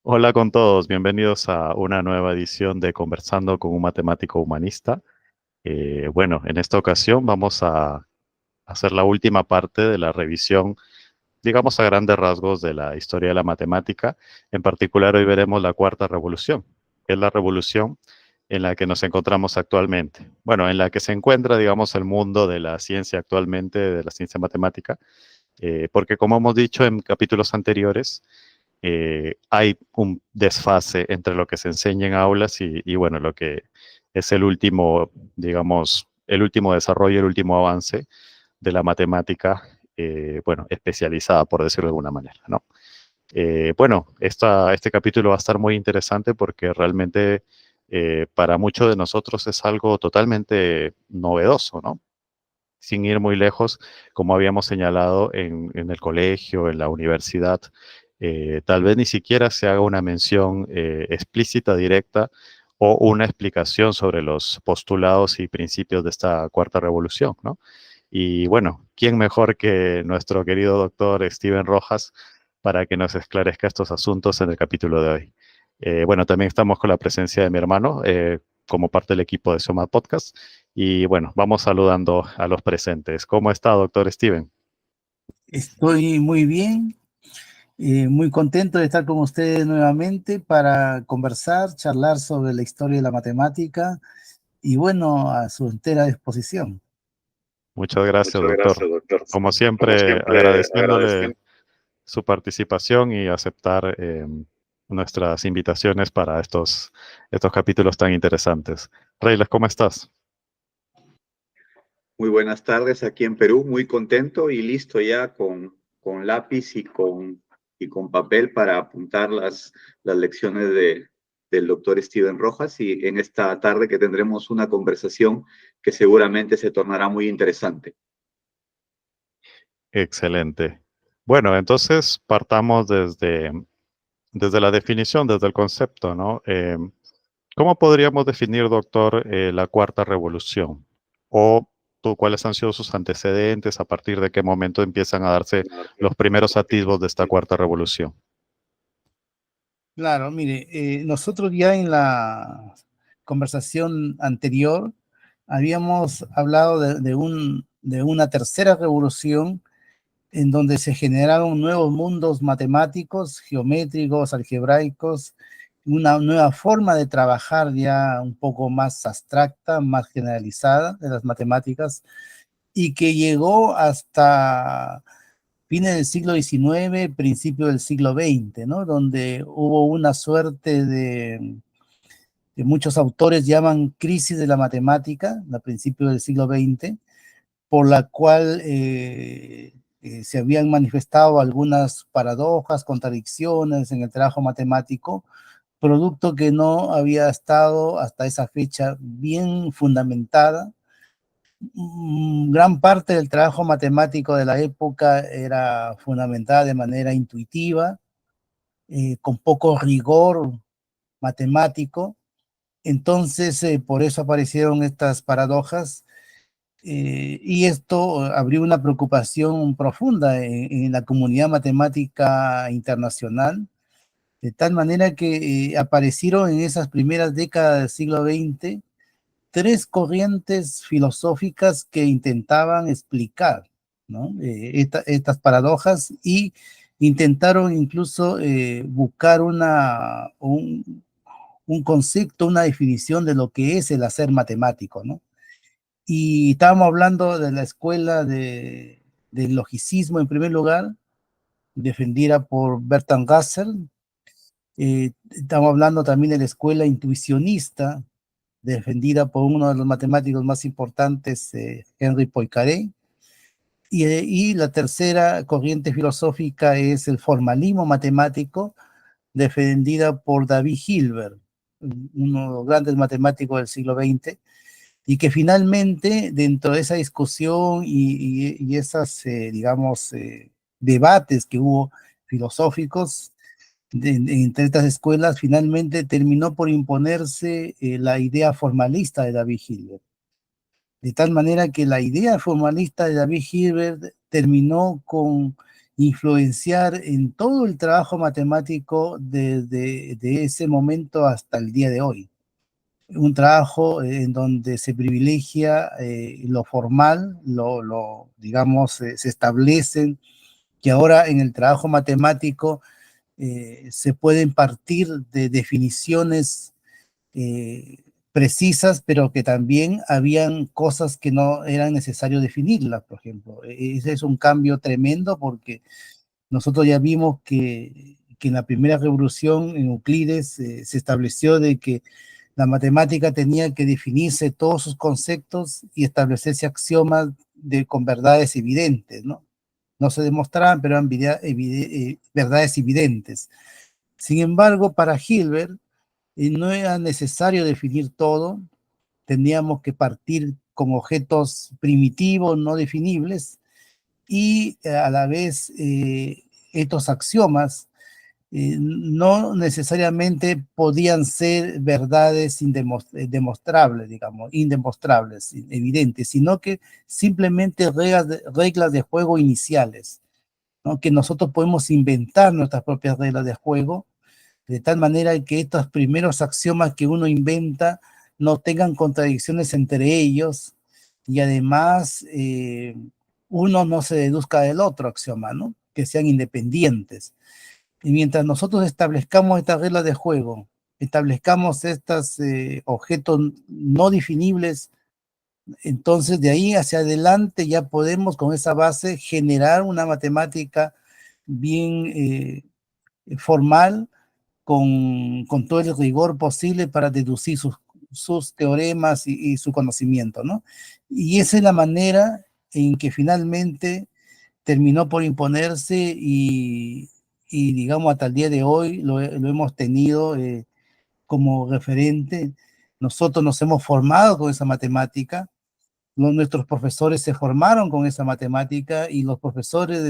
Hola con todos, bienvenidos a una nueva edición de Conversando con un matemático humanista. Bueno, en esta ocasión vamos a hacer la última parte de la revisión, digamos a grandes rasgos, de la historia de la matemática. En particular, hoy veremos la cuarta revolución, que es la revolución en la que nos encontramos actualmente. Bueno, en la que se encuentra, digamos, el mundo de la ciencia actualmente, de la ciencia matemática, porque como hemos dicho en capítulos anteriores, hay un desfase entre lo que se enseña en aulas y, bueno, lo que es el último, digamos, el último desarrollo, el último avance de la matemática, bueno, especializada, por decirlo de alguna manera, ¿no? Bueno, este capítulo va a estar muy interesante porque realmente para muchos de nosotros es algo totalmente novedoso, ¿no? Sin ir muy lejos, como habíamos señalado en el colegio, en la universidad, tal vez ni siquiera se haga una mención explícita, directa, o una explicación sobre los postulados y principios de esta cuarta revolución, ¿no? Y bueno, ¿quién mejor que nuestro querido doctor Steven Rojas para que nos esclarezca estos asuntos en el capítulo de hoy? Bueno, también estamos con la presencia de mi hermano como parte del equipo de Soma Podcast. Y bueno, vamos saludando a los presentes. ¿Cómo está, doctor Steven? Estoy muy bien, muy contento de estar con ustedes nuevamente para conversar, charlar sobre la historia de la matemática y bueno, a su entera disposición. Muchas gracias, Muchas doctor. gracias, doctor. Como Como siempre, siempre, agradeciéndole agradeciendo. su participación y aceptar nuestras invitaciones para estos capítulos tan interesantes. Reyles, ¿cómo estás? Muy buenas tardes aquí en Perú, muy contento y listo ya con lápiz y con papel para apuntar las lecciones del doctor Steven Rojas y en esta tarde que tendremos una conversación que seguramente se tornará muy interesante. Excelente. Bueno, entonces partamos desde la definición, desde el concepto, ¿no? ¿Cómo podríamos definir, doctor, la cuarta revolución? ¿O cuáles han sido sus antecedentes? ¿A partir de qué momento empiezan a darse los primeros atisbos de esta cuarta revolución? Claro, mire, nosotros ya en la conversación anterior habíamos hablado de una tercera revolución en donde se generaron nuevos mundos matemáticos, geométricos, algebraicos, una nueva forma de trabajar ya un poco más abstracta, más generalizada de las matemáticas, y que llegó hasta fines del siglo XIX, principio del siglo XX, ¿no? Donde hubo una suerte que muchos autores llaman crisis de la matemática, a principios del siglo XX, por la cual se habían manifestado algunas paradojas, contradicciones en el trabajo matemático, producto que no había estado hasta esa fecha bien fundamentada. Gran parte del trabajo matemático de la época era fundamentada de manera intuitiva, con poco rigor matemático. Entonces, por eso aparecieron estas paradojas. Y esto abrió una preocupación profunda en la comunidad matemática internacional, de tal manera que aparecieron en esas primeras décadas del siglo XX tres corrientes filosóficas que intentaban explicar, ¿no? Estas paradojas y intentaron incluso buscar un concepto, una definición de lo que es el hacer matemático, ¿no? Y estábamos hablando de la escuela del logicismo en primer lugar, defendida por Bertrand Russell. Estamos hablando también de la escuela intuicionista, defendida por uno de los matemáticos más importantes, Henri Poincaré. Y la tercera corriente filosófica es el formalismo matemático, defendida por David Hilbert, uno de los grandes matemáticos del siglo XX, y que finalmente dentro de esa discusión y esas, digamos, debates que hubo filosóficos entre estas escuelas, finalmente terminó por imponerse la idea formalista de David Hilbert. De tal manera que la idea formalista de David Hilbert terminó con influenciar en todo el trabajo matemático desde de ese momento hasta el día de hoy. Un trabajo en donde se privilegia lo formal, digamos, se establecen que ahora en el trabajo matemático se pueden partir de definiciones precisas, pero que también habían cosas que no eran necesario definirlas, por ejemplo. Ese es un cambio tremendo porque nosotros ya vimos que en la primera revolución en Euclides se estableció de que la matemática tenía que definirse todos sus conceptos y establecerse axiomas con verdades evidentes, ¿no? No se demostraban, pero eran verdades evidentes. Sin embargo, para Hilbert no era necesario definir todo, teníamos que partir con objetos primitivos, no definibles, y a la vez estos axiomas no necesariamente podían ser verdades demostrables, digamos, indemostrables, evidentes, sino que simplemente reglas de juego iniciales, ¿no? Que nosotros podemos inventar nuestras propias reglas de juego, de tal manera que estos primeros axiomas que uno inventa no tengan contradicciones entre ellos y además uno no se deduzca del otro axioma, ¿no? Que sean independientes. Y mientras nosotros establezcamos estas reglas de juego, establezcamos estos objetos no definibles, entonces de ahí hacia adelante ya podemos con esa base generar una matemática bien formal, con todo el rigor posible para deducir sus teoremas y su conocimiento, ¿no? Y esa es la manera en que finalmente terminó por imponerse y digamos, hasta el día de hoy lo hemos tenido como referente. Nosotros nos hemos formado con esa matemática, nuestros profesores se formaron con esa matemática y los profesores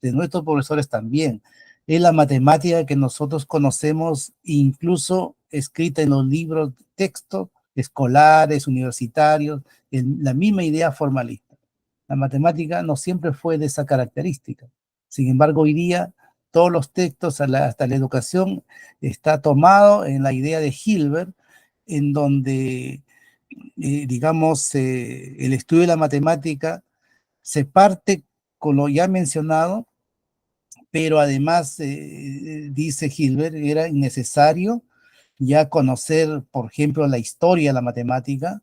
de nuestros profesores también. Es la matemática que nosotros conocemos, incluso escrita en los libros, textos escolares, universitarios, en la misma idea formalista. La matemática no siempre fue de esa característica. Sin embargo, hoy día todos los textos, hasta la educación, está tomado en la idea de Hilbert, en donde digamos, el estudio de la matemática se parte con lo ya mencionado, pero además, dice Hilbert, era innecesario ya conocer, por ejemplo, la historia de la matemática,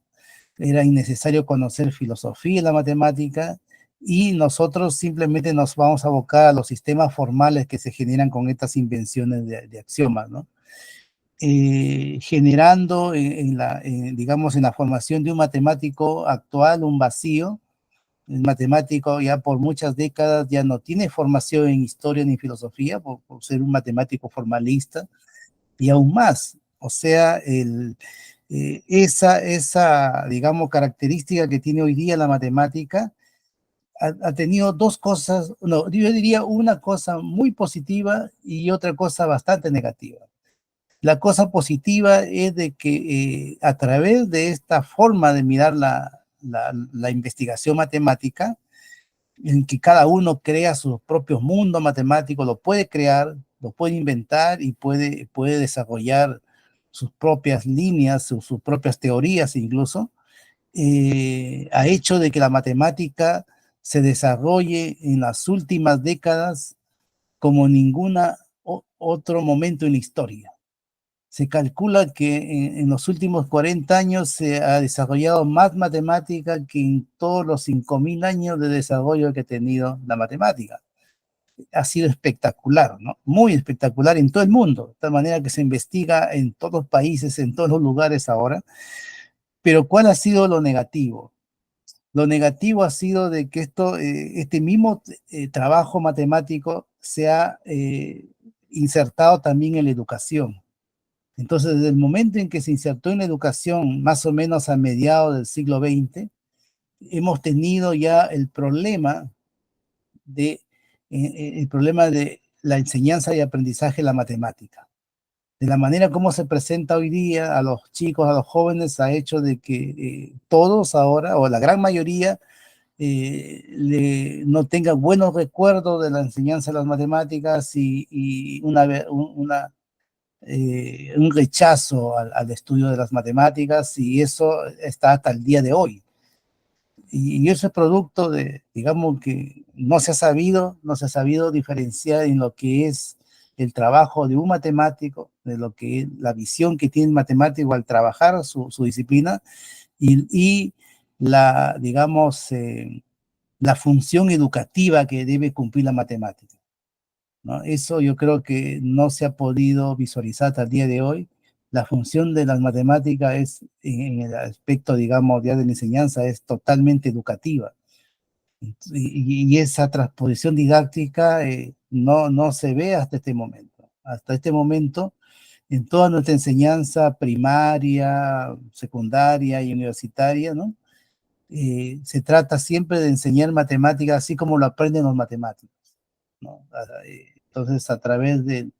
era innecesario conocer filosofía de la matemática, y nosotros simplemente nos vamos a abocar a los sistemas formales que se generan con estas invenciones de axiomas, ¿no? Generando digamos, en la formación de un matemático actual un vacío. El matemático ya por muchas décadas ya no tiene formación en historia ni filosofía por ser un matemático formalista, y aún más, o sea, esa, digamos, característica que tiene hoy día la matemática ha tenido dos cosas, no, yo diría una cosa muy positiva y otra cosa bastante negativa. La cosa positiva es de que a través de esta forma de mirar la investigación matemática, en que cada uno crea sus propios mundos matemáticos, lo puede crear, lo puede inventar y puede desarrollar sus propias líneas, sus propias teorías incluso, ha hecho de que la matemática se desarrolle en las últimas décadas como ninguna otro momento en la historia. Se calcula que en los últimos 40 años se ha desarrollado más matemática que en todos los 5.000 años de desarrollo que ha tenido la matemática. Ha sido espectacular, ¿no? Muy espectacular en todo el mundo, de tal manera que se investiga en todos los países, en todos los lugares ahora. Pero ¿cuál ha sido lo negativo? Lo negativo ha sido de que este mismo trabajo matemático se ha insertado también en la educación. Entonces, desde el momento en que se insertó en la educación, más o menos a mediados del siglo XX, hemos tenido ya el problema de la enseñanza y aprendizaje de la matemática. De la manera como se presenta hoy día a los chicos, a los jóvenes, ha hecho de que todos ahora, o la gran mayoría, no tenga buenos recuerdos de la enseñanza de las matemáticas y un rechazo al estudio de las matemáticas, y eso está hasta el día de hoy. Y eso es producto de, digamos, que no se ha sabido diferenciar en lo que es el trabajo de un matemático, de lo que es la visión que tiene el matemático al trabajar su disciplina, y la, digamos, la función educativa que debe cumplir la matemática, ¿no? Eso yo creo que no se ha podido visualizar hasta el día de hoy. La función de las matemáticas es, en el aspecto, digamos, ya de la enseñanza, es totalmente educativa. Y esa transposición didáctica no se ve hasta este momento. Hasta este momento, en toda nuestra enseñanza primaria, secundaria y universitaria, ¿no? Se trata siempre de enseñar matemáticas así como lo aprenden los matemáticos, ¿no? Entonces, a través de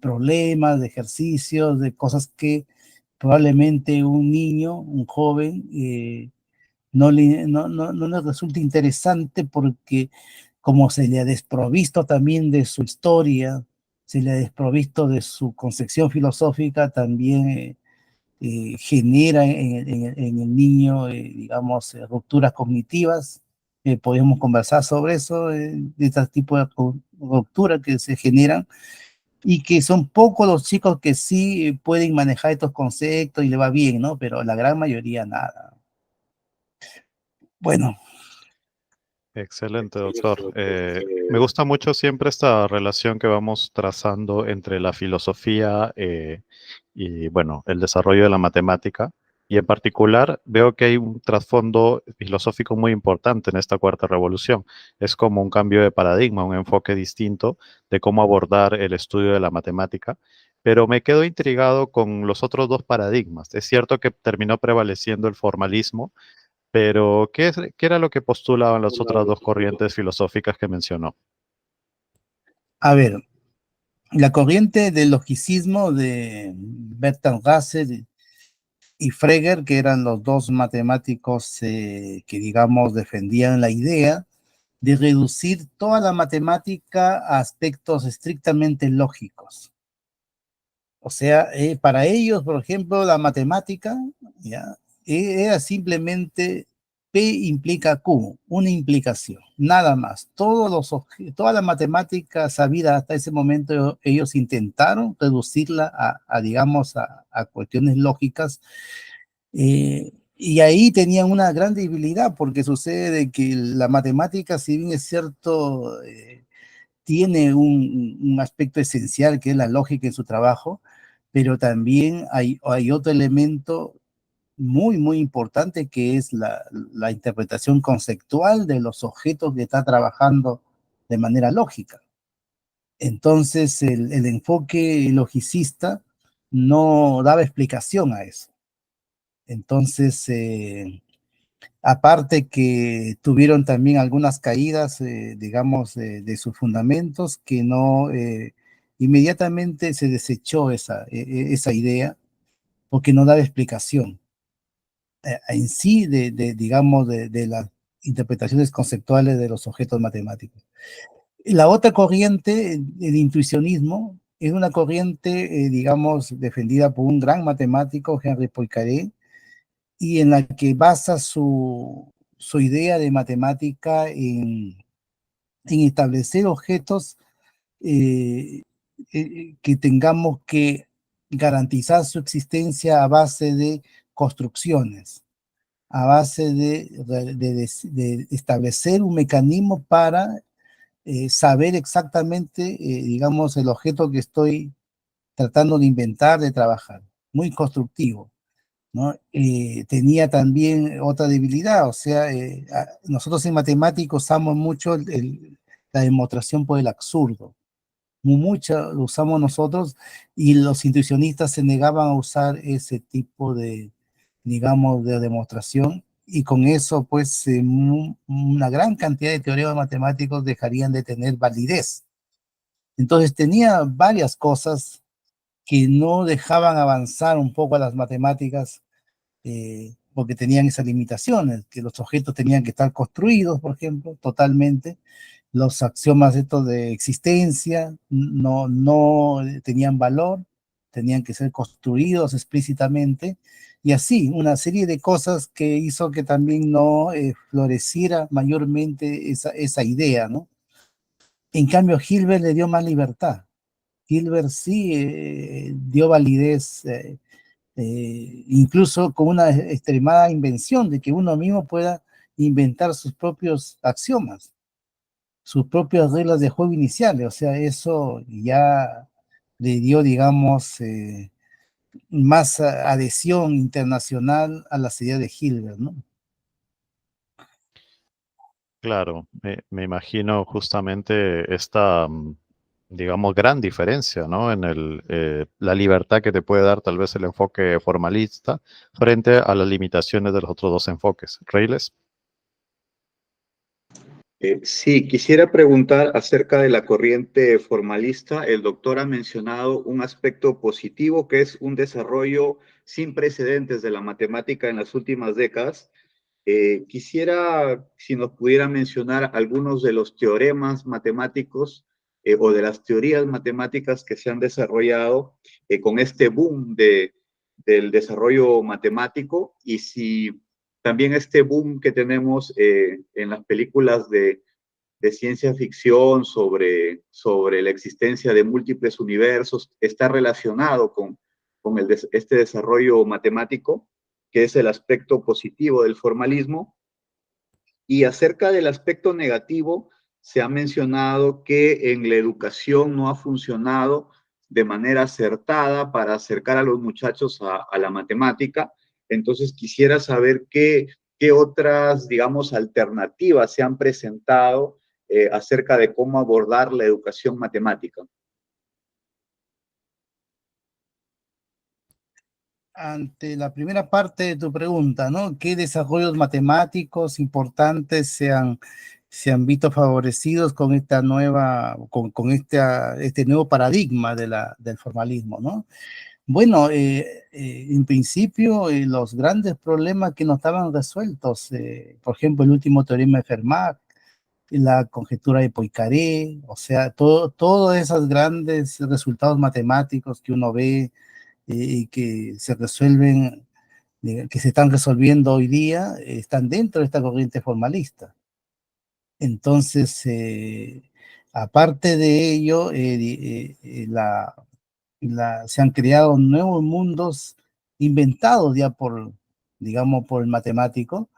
problemas, de ejercicios, de cosas que probablemente un niño, un joven, no le resulta interesante, porque como se le ha desprovisto también de su historia, se le ha desprovisto de su concepción filosófica, también genera en el niño, digamos, rupturas cognitivas. Podemos conversar sobre eso, de este tipo de rupturas que se generan, y que son pocos los chicos que sí pueden manejar estos conceptos y le va bien, ¿no? Pero la gran mayoría nada. Bueno. Excelente, doctor. Me gusta mucho siempre esta relación que vamos trazando entre la filosofía y, bueno, el desarrollo de la matemática. Y en particular veo que hay un trasfondo filosófico muy importante en esta cuarta revolución. Es como un cambio de paradigma, un enfoque distinto de cómo abordar el estudio de la matemática. Pero me quedo intrigado con los otros dos paradigmas. Es cierto que terminó prevaleciendo el formalismo, pero ¿qué era lo que postulaban las otras dos corrientes filosóficas que mencionó? A ver, la corriente del logicismo de Bertrand Russell y Frege, que eran los dos matemáticos que, digamos, defendían la idea de reducir toda la matemática a aspectos estrictamente lógicos. O sea, para ellos, por ejemplo, la matemática, ¿ya? Era simplemente P implica Q, una implicación, nada más. Toda la matemática sabida hasta ese momento, ellos intentaron reducirla digamos, a cuestiones lógicas, y ahí tenían una gran debilidad, porque sucede de que la matemática, si bien es cierto, tiene un aspecto esencial que es la lógica en su trabajo, pero también hay otro elemento muy, muy importante, que es la interpretación conceptual de los objetos que está trabajando de manera lógica. Entonces, el enfoque logicista no daba explicación a eso. Entonces, aparte que tuvieron también algunas caídas, digamos, de sus fundamentos, que no, inmediatamente se desechó esa idea, porque no daba explicación en sí digamos, de las interpretaciones conceptuales de los objetos matemáticos. La otra corriente, el intuicionismo, es una corriente, digamos, defendida por un gran matemático, Henri Poincaré, y en la que basa su idea de matemática en establecer objetos que tengamos que garantizar su existencia a base de construcciones, a base de establecer un mecanismo para saber exactamente, digamos, el objeto que estoy tratando de inventar, de trabajar. Muy constructivo, ¿no? Tenía también otra debilidad, o sea, nosotros en matemáticos usamos mucho la demostración por el absurdo. Mucho lo usamos nosotros, y los intuicionistas se negaban a usar ese tipo de, digamos, de demostración, y con eso, pues, una gran cantidad de teoremas matemáticos dejarían de tener validez. Entonces tenía varias cosas que no dejaban avanzar un poco a las matemáticas, porque tenían esas limitaciones, que los objetos tenían que estar construidos, por ejemplo, totalmente. Los axiomas estos de existencia no tenían valor, tenían que ser construidos explícitamente, y así, una serie de cosas que hizo que también no floreciera mayormente esa idea, ¿no? En cambio, Hilbert le dio más libertad. Hilbert sí dio validez, incluso con una extremada invención de que uno mismo pueda inventar sus propios axiomas, sus propias reglas de juego iniciales. O sea, eso ya le dio, digamos, más adhesión internacional a las ideas de Hilbert, ¿no? Claro, me imagino justamente esta, digamos, gran diferencia, ¿no? En la libertad que te puede dar tal vez el enfoque formalista frente a las limitaciones de los otros dos enfoques. Reyles. Sí, quisiera preguntar acerca de la corriente formalista. El doctor ha mencionado un aspecto positivo que es un desarrollo sin precedentes de la matemática en las últimas décadas. Quisiera, si nos pudiera mencionar algunos de los teoremas matemáticos o de las teorías matemáticas que se han desarrollado con este boom del desarrollo matemático, y si también este boom que tenemos en las películas de ciencia ficción sobre la existencia de múltiples universos está relacionado con este desarrollo matemático, que es el aspecto positivo del formalismo. Y acerca del aspecto negativo, se ha mencionado que en la educación no ha funcionado de manera acertada para acercar a los muchachos a la matemática. Entonces quisiera saber qué otras, digamos, alternativas se han presentado acerca de cómo abordar la educación matemática. Ante la primera parte de tu pregunta, ¿no? ¿Qué desarrollos matemáticos importantes se han visto favorecidos con esta nueva, con este nuevo paradigma del formalismo, ¿no? Bueno, en principio, los grandes problemas que no estaban resueltos, por ejemplo, el último teorema de Fermat, la conjetura de Poincaré, o sea, todos esos grandes resultados matemáticos que uno ve y que se resuelven, que se están resolviendo hoy día, están dentro de esta corriente formalista. Entonces, aparte de ello, se han creado nuevos mundos inventados ya digamos, por el matemático.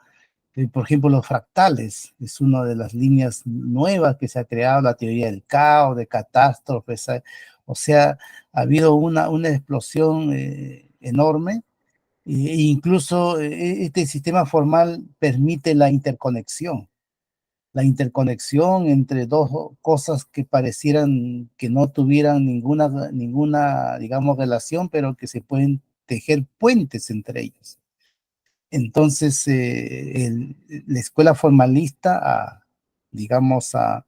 Por ejemplo, los fractales es una de las líneas nuevas que se ha creado, la teoría del caos, de catástrofes. O sea, ha habido una explosión enorme. Incluso este sistema formal permite la interconexión entre dos cosas que parecieran que no tuvieran ninguna, digamos, relación, pero que se pueden tejer puentes entre ellos. Entonces, la escuela formalista digamos, ha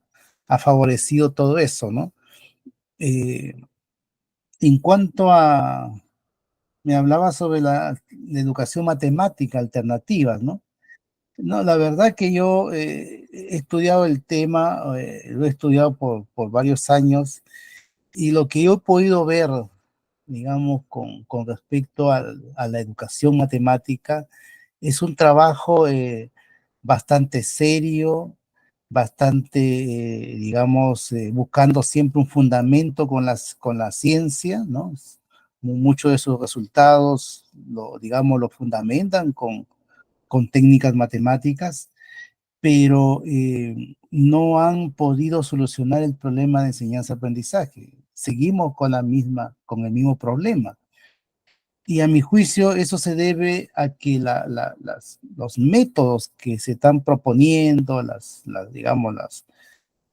favorecido todo eso, ¿no? Eh, en cuanto me hablaba sobre la educación matemática alternativa, ¿no? No, la verdad que yo he estudiado el tema, lo he estudiado por varios años, y lo que yo he podido ver, digamos, con respecto a la educación matemática, es un trabajo bastante serio, bastante, digamos, buscando siempre un fundamento con la ciencia, ¿no? Muchos de sus resultados, digamos, lo fundamentan con técnicas matemáticas, pero no han podido solucionar el problema de enseñanza-aprendizaje. Seguimos con el mismo problema. Y a mi juicio eso se debe a que los métodos que se están proponiendo, digamos,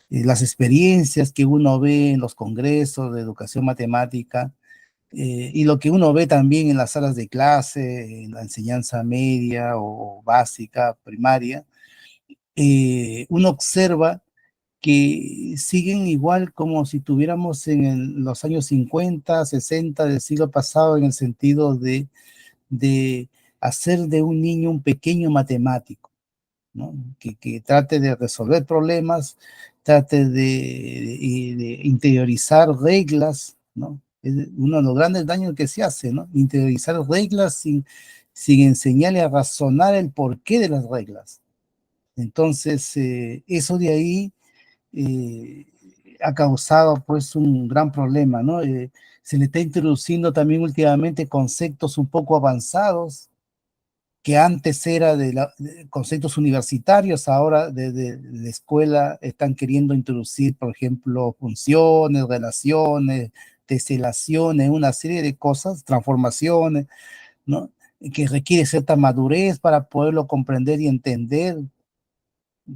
las experiencias que uno ve en los congresos de educación matemática, y lo que uno ve también en las salas de clase, en la enseñanza media o básica, primaria, uno observa que siguen igual como si tuviéramos en los años 50, 60 del siglo pasado, en el sentido de hacer de un niño un pequeño matemático, ¿no? Que trate de resolver problemas, trate de interiorizar reglas, ¿no? Es uno de los grandes daños que se hace, ¿no? Interiorizar reglas sin enseñarle a razonar el porqué de las reglas. Entonces, eso de ahí eh, ha causado pues un gran problema, ¿no? Se le está introduciendo también últimamente conceptos un poco avanzados, que antes era de conceptos universitarios, ahora desde la escuela están queriendo introducir, por ejemplo, funciones, relaciones, teselaciones, una serie de cosas, transformaciones, ¿no? Que requiere cierta madurez para poderlo comprender y entender,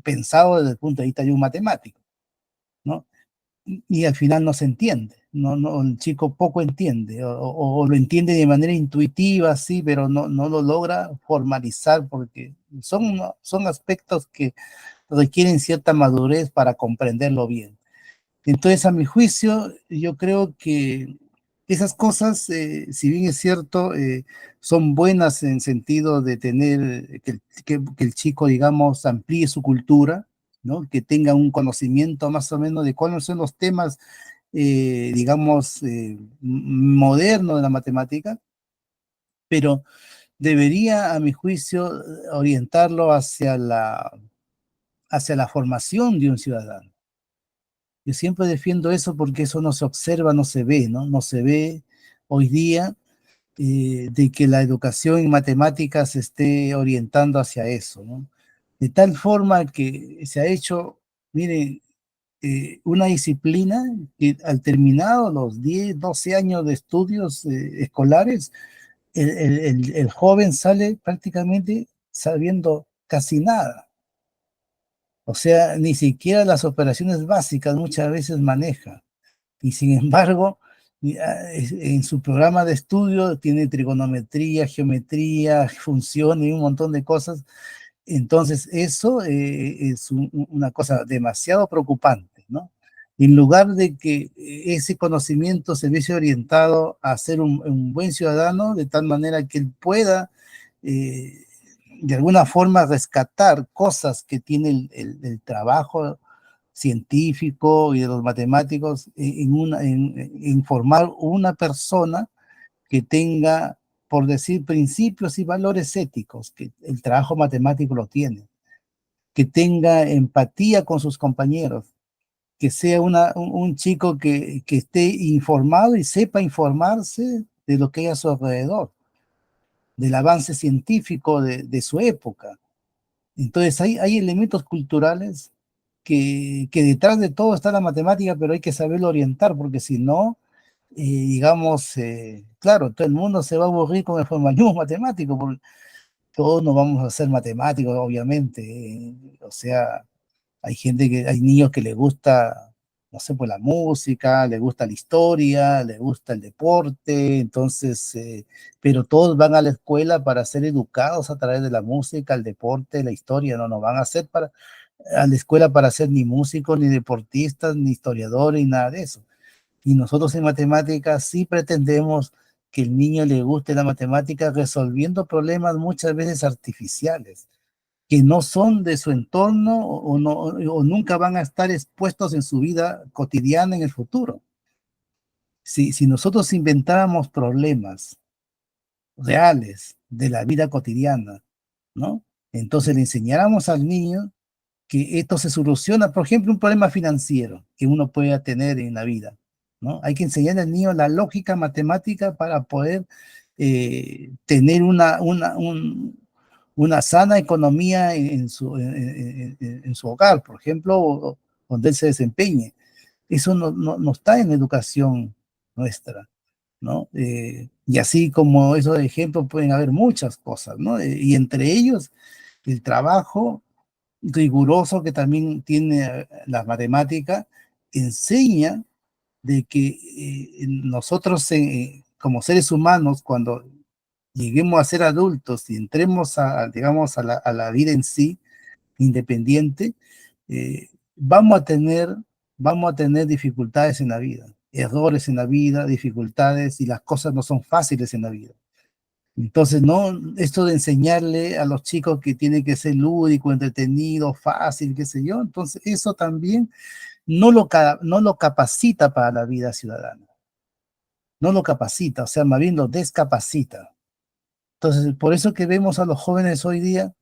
pensado desde el punto de vista de un matemático, ¿no? Y al final no se entiende, el chico poco entiende, o lo entiende de manera intuitiva, sí, pero no lo logra formalizar porque son aspectos que requieren cierta madurez para comprenderlo bien. Entonces, a mi juicio, yo creo que esas cosas, si bien es cierto, son buenas en sentido de tener, que el chico, digamos, amplíe su cultura, ¿no? Que tenga un conocimiento más o menos de cuáles son los temas, digamos, modernos de la matemática, pero debería, a mi juicio, orientarlo hacia la formación de un ciudadano. Yo siempre defiendo eso porque eso no se observa, no se ve, ¿no? No se ve hoy día, de que la educación en matemáticas se esté orientando hacia eso, ¿no? De tal forma que se ha hecho, miren, una disciplina que al terminado los 10, 12 años de estudios escolares, el joven sale prácticamente sabiendo casi nada. O sea, ni siquiera las operaciones básicas muchas veces maneja. Y sin embargo, en su programa de estudio tiene trigonometría, geometría, funciones y un montón de cosas. Entonces, eso es una cosa demasiado preocupante, ¿no? En lugar de que ese conocimiento se viese orientado a ser un buen ciudadano, de tal manera que él pueda, eh, de alguna forma, rescatar cosas que tiene el trabajo científico y de los matemáticos en formar una persona que tenga, por decir, principios y valores éticos, que el trabajo matemático lo tiene, que tenga empatía con sus compañeros, que sea un chico que esté informado y sepa informarse de lo que hay a su alrededor, del avance científico de su época. Entonces hay elementos culturales que detrás de todo está la matemática, pero hay que saberlo orientar, porque si no, digamos, claro, todo el mundo se va a aburrir con el formalismo matemático, porque todos no vamos a ser matemáticos, obviamente. O sea, hay niños que les gusta, no sé, pues la música, les gusta la historia, les gusta el deporte, entonces, pero todos van a la escuela para ser educados a través de la música, el deporte, la historia, no van a ser a la escuela para ser ni músicos, ni deportistas, ni historiadores, ni nada de eso. Y nosotros en matemáticas sí pretendemos que el niño le guste la matemática resolviendo problemas muchas veces artificiales, que no son de su entorno o nunca van a estar expuestos en su vida cotidiana en el futuro. Si nosotros inventáramos problemas reales de la vida cotidiana, ¿no? Entonces le enseñáramos al niño que esto se soluciona, por ejemplo, un problema financiero que uno pueda tener en la vida, ¿no? Hay que enseñar al niño la lógica matemática para poder tener una sana economía en su hogar, por ejemplo, donde él se desempeñe. Eso no está en la educación nuestra, ¿no? Y así como esos ejemplos pueden haber muchas cosas, ¿no? Y entre ellos el trabajo riguroso que también tiene la matemática, enseña de que nosotros como seres humanos, cuando lleguemos a ser adultos y entremos digamos, a la vida en sí, independiente, eh, vamos a tener, vamos a tener dificultades en la vida, errores en la vida, dificultades, y las cosas no son fáciles en la vida. Entonces, no, esto de enseñarle a los chicos que tiene que ser lúdico, entretenido, fácil, qué sé yo, entonces eso también no lo capacita para la vida ciudadana, no lo capacita, o sea, más bien lo descapacita. Entonces, por eso que vemos a los jóvenes hoy día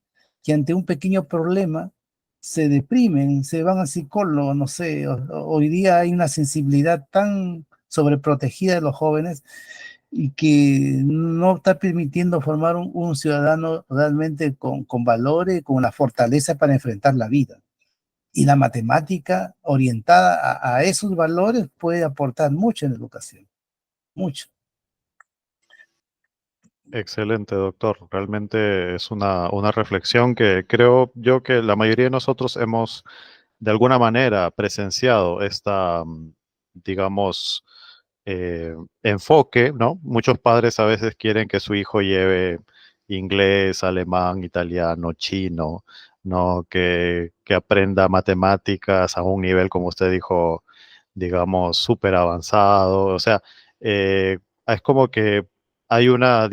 que ante un pequeño problema se deprimen, se van al psicólogo, no sé, hoy día hay una sensibilidad tan sobreprotegida de los jóvenes y que no está permitiendo formar un ciudadano realmente con valores, con la fortaleza para enfrentar la vida. Y la matemática orientada a esos valores puede aportar mucho en la educación, mucho. Excelente, doctor. Realmente es una reflexión que creo yo que la mayoría de nosotros hemos de alguna manera presenciado esta, digamos, enfoque, ¿no? Muchos padres a veces quieren que su hijo lleve inglés, alemán, italiano, chino, ¿no? Que aprenda matemáticas a un nivel, como usted dijo, digamos, súper avanzado. O sea, es como que hay una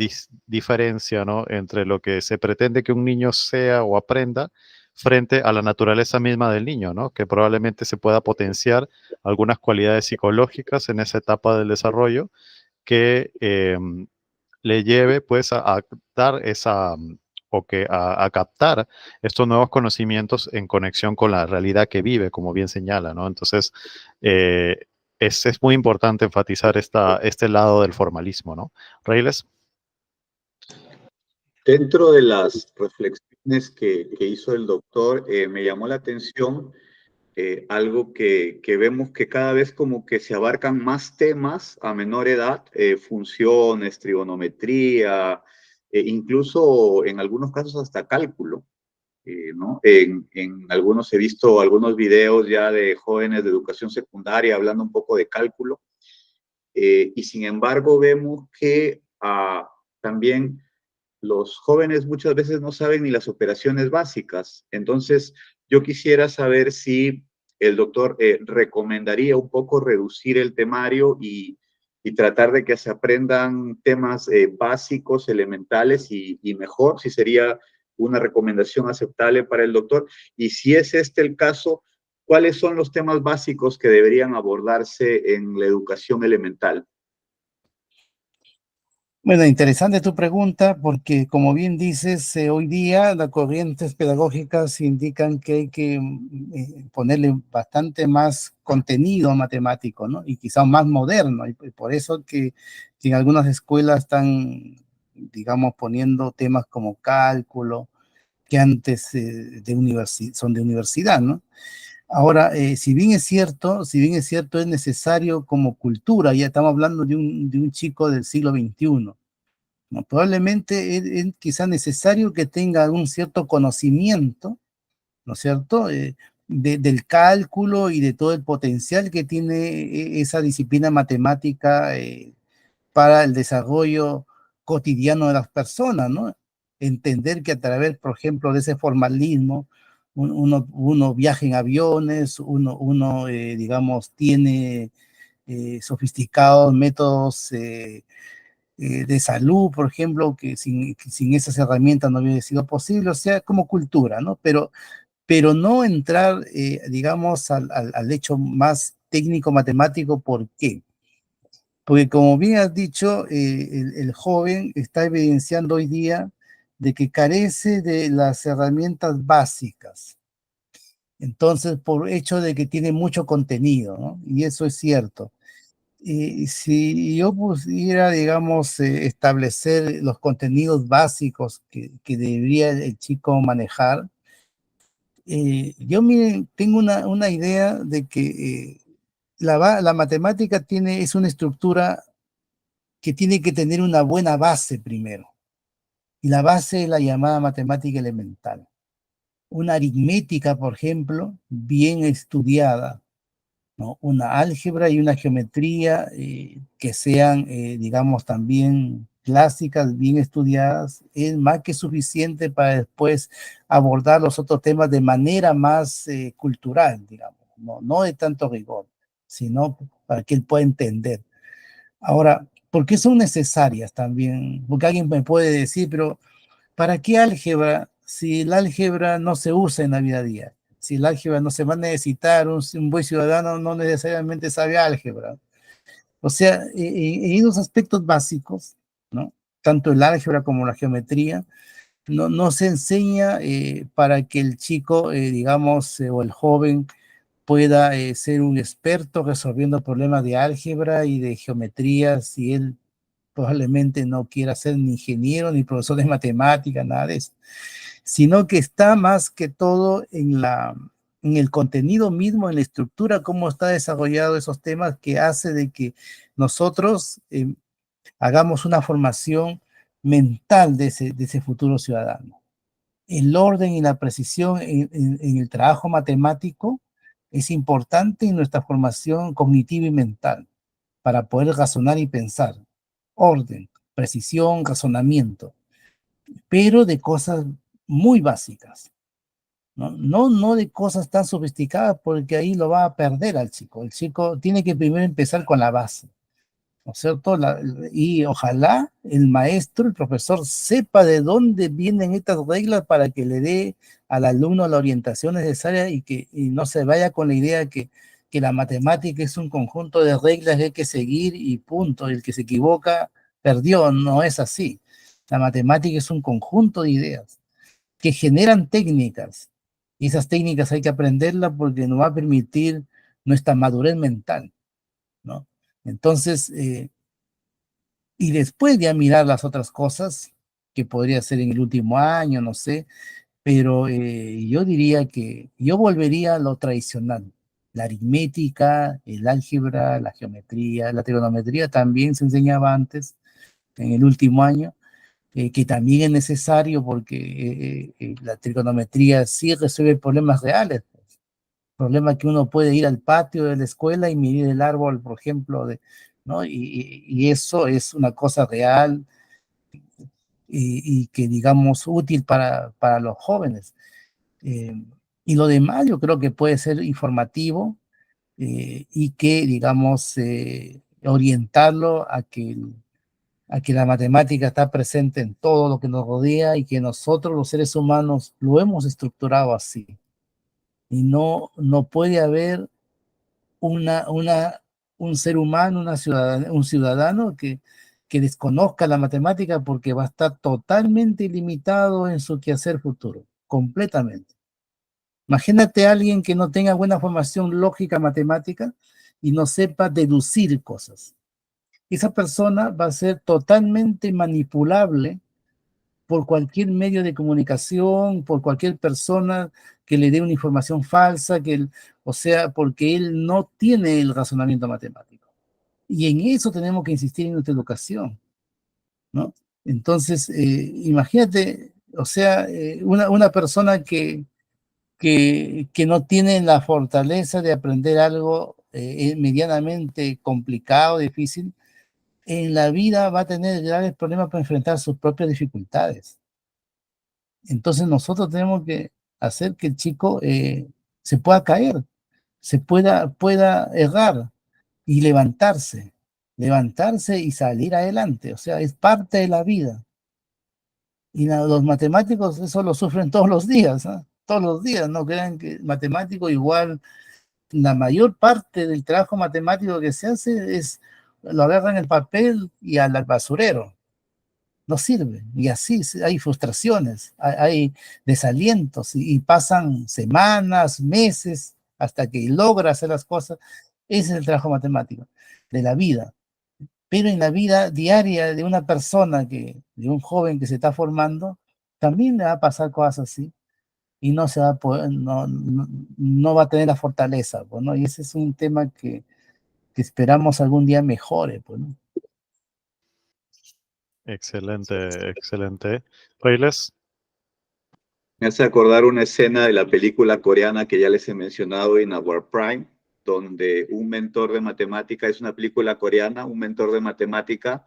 diferencia, ¿no? Entre lo que se pretende que un niño sea o aprenda frente a la naturaleza misma del niño, ¿no? Que probablemente se pueda potenciar algunas cualidades psicológicas en esa etapa del desarrollo que le lleve pues a dar esa o que a captar estos nuevos conocimientos en conexión con la realidad que vive, como bien señala, ¿no? Entonces, eh, es muy importante enfatizar este lado del formalismo, ¿no? Reyles. Dentro de las reflexiones que hizo el doctor, me llamó la atención algo que vemos que cada vez como que se abarcan más temas a menor edad, funciones, trigonometría, incluso en algunos casos hasta cálculo, ¿no? En algunos he visto algunos videos ya de jóvenes de educación secundaria hablando un poco de cálculo, y sin embargo vemos que también los jóvenes muchas veces no saben ni las operaciones básicas. Entonces, yo quisiera saber si el doctor recomendaría un poco reducir el temario y tratar de que se aprendan temas básicos, elementales y mejor, si sería una recomendación aceptable para el doctor. Y si es este el caso, ¿cuáles son los temas básicos que deberían abordarse en la educación elemental? Bueno, interesante tu pregunta porque como bien dices, hoy día las corrientes pedagógicas indican que hay que ponerle bastante más contenido matemático, ¿no? Y quizá más moderno. Y por eso que en algunas escuelas están, digamos, poniendo temas como cálculo, que antes son de universidad, ¿no? Ahora, si bien es cierto, es necesario como cultura, ya estamos hablando de un chico del siglo XXI, ¿no? Probablemente es quizá necesario que tenga algún cierto conocimiento, ¿no es cierto?, del cálculo y de todo el potencial que tiene esa disciplina matemática para el desarrollo cotidiano de las personas, ¿no? Entender que a través, por ejemplo, de ese formalismo, uno viaja en aviones, digamos, tiene sofisticados métodos de salud, por ejemplo, que sin esas herramientas no hubiera sido posible, o sea, como cultura, ¿no? Pero no entrar, digamos, al hecho más técnico-matemático. ¿Por qué? Porque como bien has dicho, el joven está evidenciando hoy día de que carece de las herramientas básicas. Entonces, por hecho de que tiene mucho contenido, ¿no? Y eso es cierto. Y si yo pudiera, digamos, establecer los contenidos básicos que debería el chico manejar, yo miren, tengo una idea de que la matemática es una estructura que tiene que tener una buena base primero. Y la base es la llamada matemática elemental. Una aritmética, por ejemplo, bien estudiada, ¿no? Una álgebra y una geometría que sean, digamos, también clásicas, bien estudiadas, es más que suficiente para después abordar los otros temas de manera más cultural, digamos, no de tanto rigor, sino para que él pueda entender. Ahora, ¿Por qué son necesarias también? Porque alguien me puede decir, pero ¿para qué álgebra si el álgebra no se usa en la vida diaria? Si el álgebra no se va a necesitar, un buen ciudadano no necesariamente sabe álgebra. O sea, en los aspectos básicos, ¿no? Tanto el álgebra como la geometría, no se enseña para que el chico, digamos, o el joven pueda ser un experto resolviendo problemas de álgebra y de geometría, si él probablemente no quiera ser ni ingeniero ni profesor de matemática, nada de eso, sino que está más que todo en el contenido mismo, en la estructura, cómo está desarrollado esos temas que hace de que nosotros hagamos una formación mental de ese futuro ciudadano. El orden y la precisión en el trabajo matemático es importante en nuestra formación cognitiva y mental para poder razonar y pensar. Orden, precisión, razonamiento, pero de cosas muy básicas, ¿no? No de cosas tan sofisticadas porque ahí lo va a perder al chico. El chico tiene que primero empezar con la base, ¿no es cierto? Y ojalá el maestro, el profesor, sepa de dónde vienen estas reglas para que le dé al alumno la orientación necesaria y no se vaya con la idea que la matemática es un conjunto de reglas que hay que seguir y punto. El que se equivoca perdió, no es así. La matemática es un conjunto de ideas que generan técnicas y esas técnicas hay que aprenderlas porque nos va a permitir nuestra madurez mental, ¿no? Entonces, y después ya mirar las otras cosas que podría ser en el último año, no sé, pero yo diría que yo volvería a lo tradicional. La aritmética, el álgebra, la geometría, la trigonometría también se enseñaba antes, en el último año, que también es necesario porque la trigonometría sí resuelve problemas reales, problemas que uno puede ir al patio de la escuela y medir el árbol, por ejemplo, ¿no? Y eso es una cosa real y que, digamos, útil para los jóvenes. Eh, y lo demás yo creo que puede ser informativo y que, digamos, orientarlo a que la matemática está presente en todo lo que nos rodea y que nosotros los seres humanos lo hemos estructurado así. Y no puede haber un ser humano, un ciudadano que desconozca la matemática porque va a estar totalmente limitado en su quehacer futuro, completamente. Imagínate a alguien que no tenga buena formación lógica matemática y no sepa deducir cosas. Esa persona va a ser totalmente manipulable por cualquier medio de comunicación, por cualquier persona que le dé una información falsa, o sea, porque él no tiene el razonamiento matemático. Y en eso tenemos que insistir en nuestra educación, ¿no? Entonces, imagínate, o sea, una persona que no tiene la fortaleza de aprender algo medianamente complicado, difícil, en la vida va a tener graves problemas para enfrentar sus propias dificultades. Entonces nosotros tenemos que hacer que el chico se pueda caer, pueda errar y levantarse y salir adelante. O sea, es parte de la vida. Y los matemáticos eso lo sufren todos los días, ¿eh? Todos los días, no crean que matemático igual, la mayor parte del trabajo matemático que se hace es, lo agarran el papel y al basurero. No sirve. Y así hay frustraciones, hay desalientos y pasan semanas, meses hasta que logra hacer las cosas. Ese es el trabajo matemático de la vida. Pero en la vida diaria de una persona, de un joven que se está formando, también le va a pasar cosas así y no se va a poder, no va a tener la fortaleza, pues, ¿no? Y ese es un tema que esperamos algún día mejore, pues, ¿no? Excelente, excelente. Reyles, Me hace acordar una escena de la película coreana que ya les he mencionado, In Our Prime, donde un mentor de matemática, es una película coreana, un mentor de matemática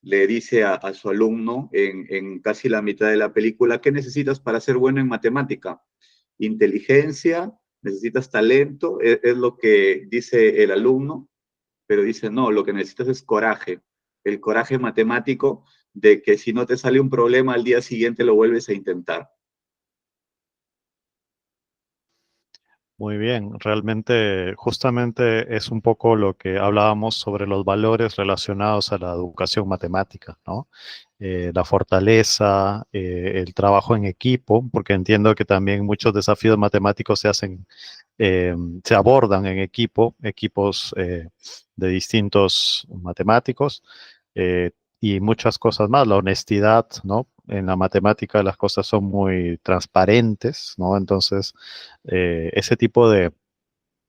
le dice a su alumno en casi la mitad de la película, ¿qué necesitas para ser bueno en matemática? Inteligencia, necesitas talento, es lo que dice el alumno, pero dice, no, lo que necesitas es coraje, el coraje matemático de que si no te sale un problema al día siguiente lo vuelves a intentar. Muy bien, realmente justamente es un poco lo que hablábamos sobre los valores relacionados a la educación matemática, ¿no? La fortaleza, el trabajo en equipo, porque entiendo que también muchos desafíos matemáticos se abordan en equipos de distintos matemáticos eh, y muchas cosas más. La honestidad, ¿no? En la matemática las cosas son muy transparentes, ¿no? Entonces, ese tipo de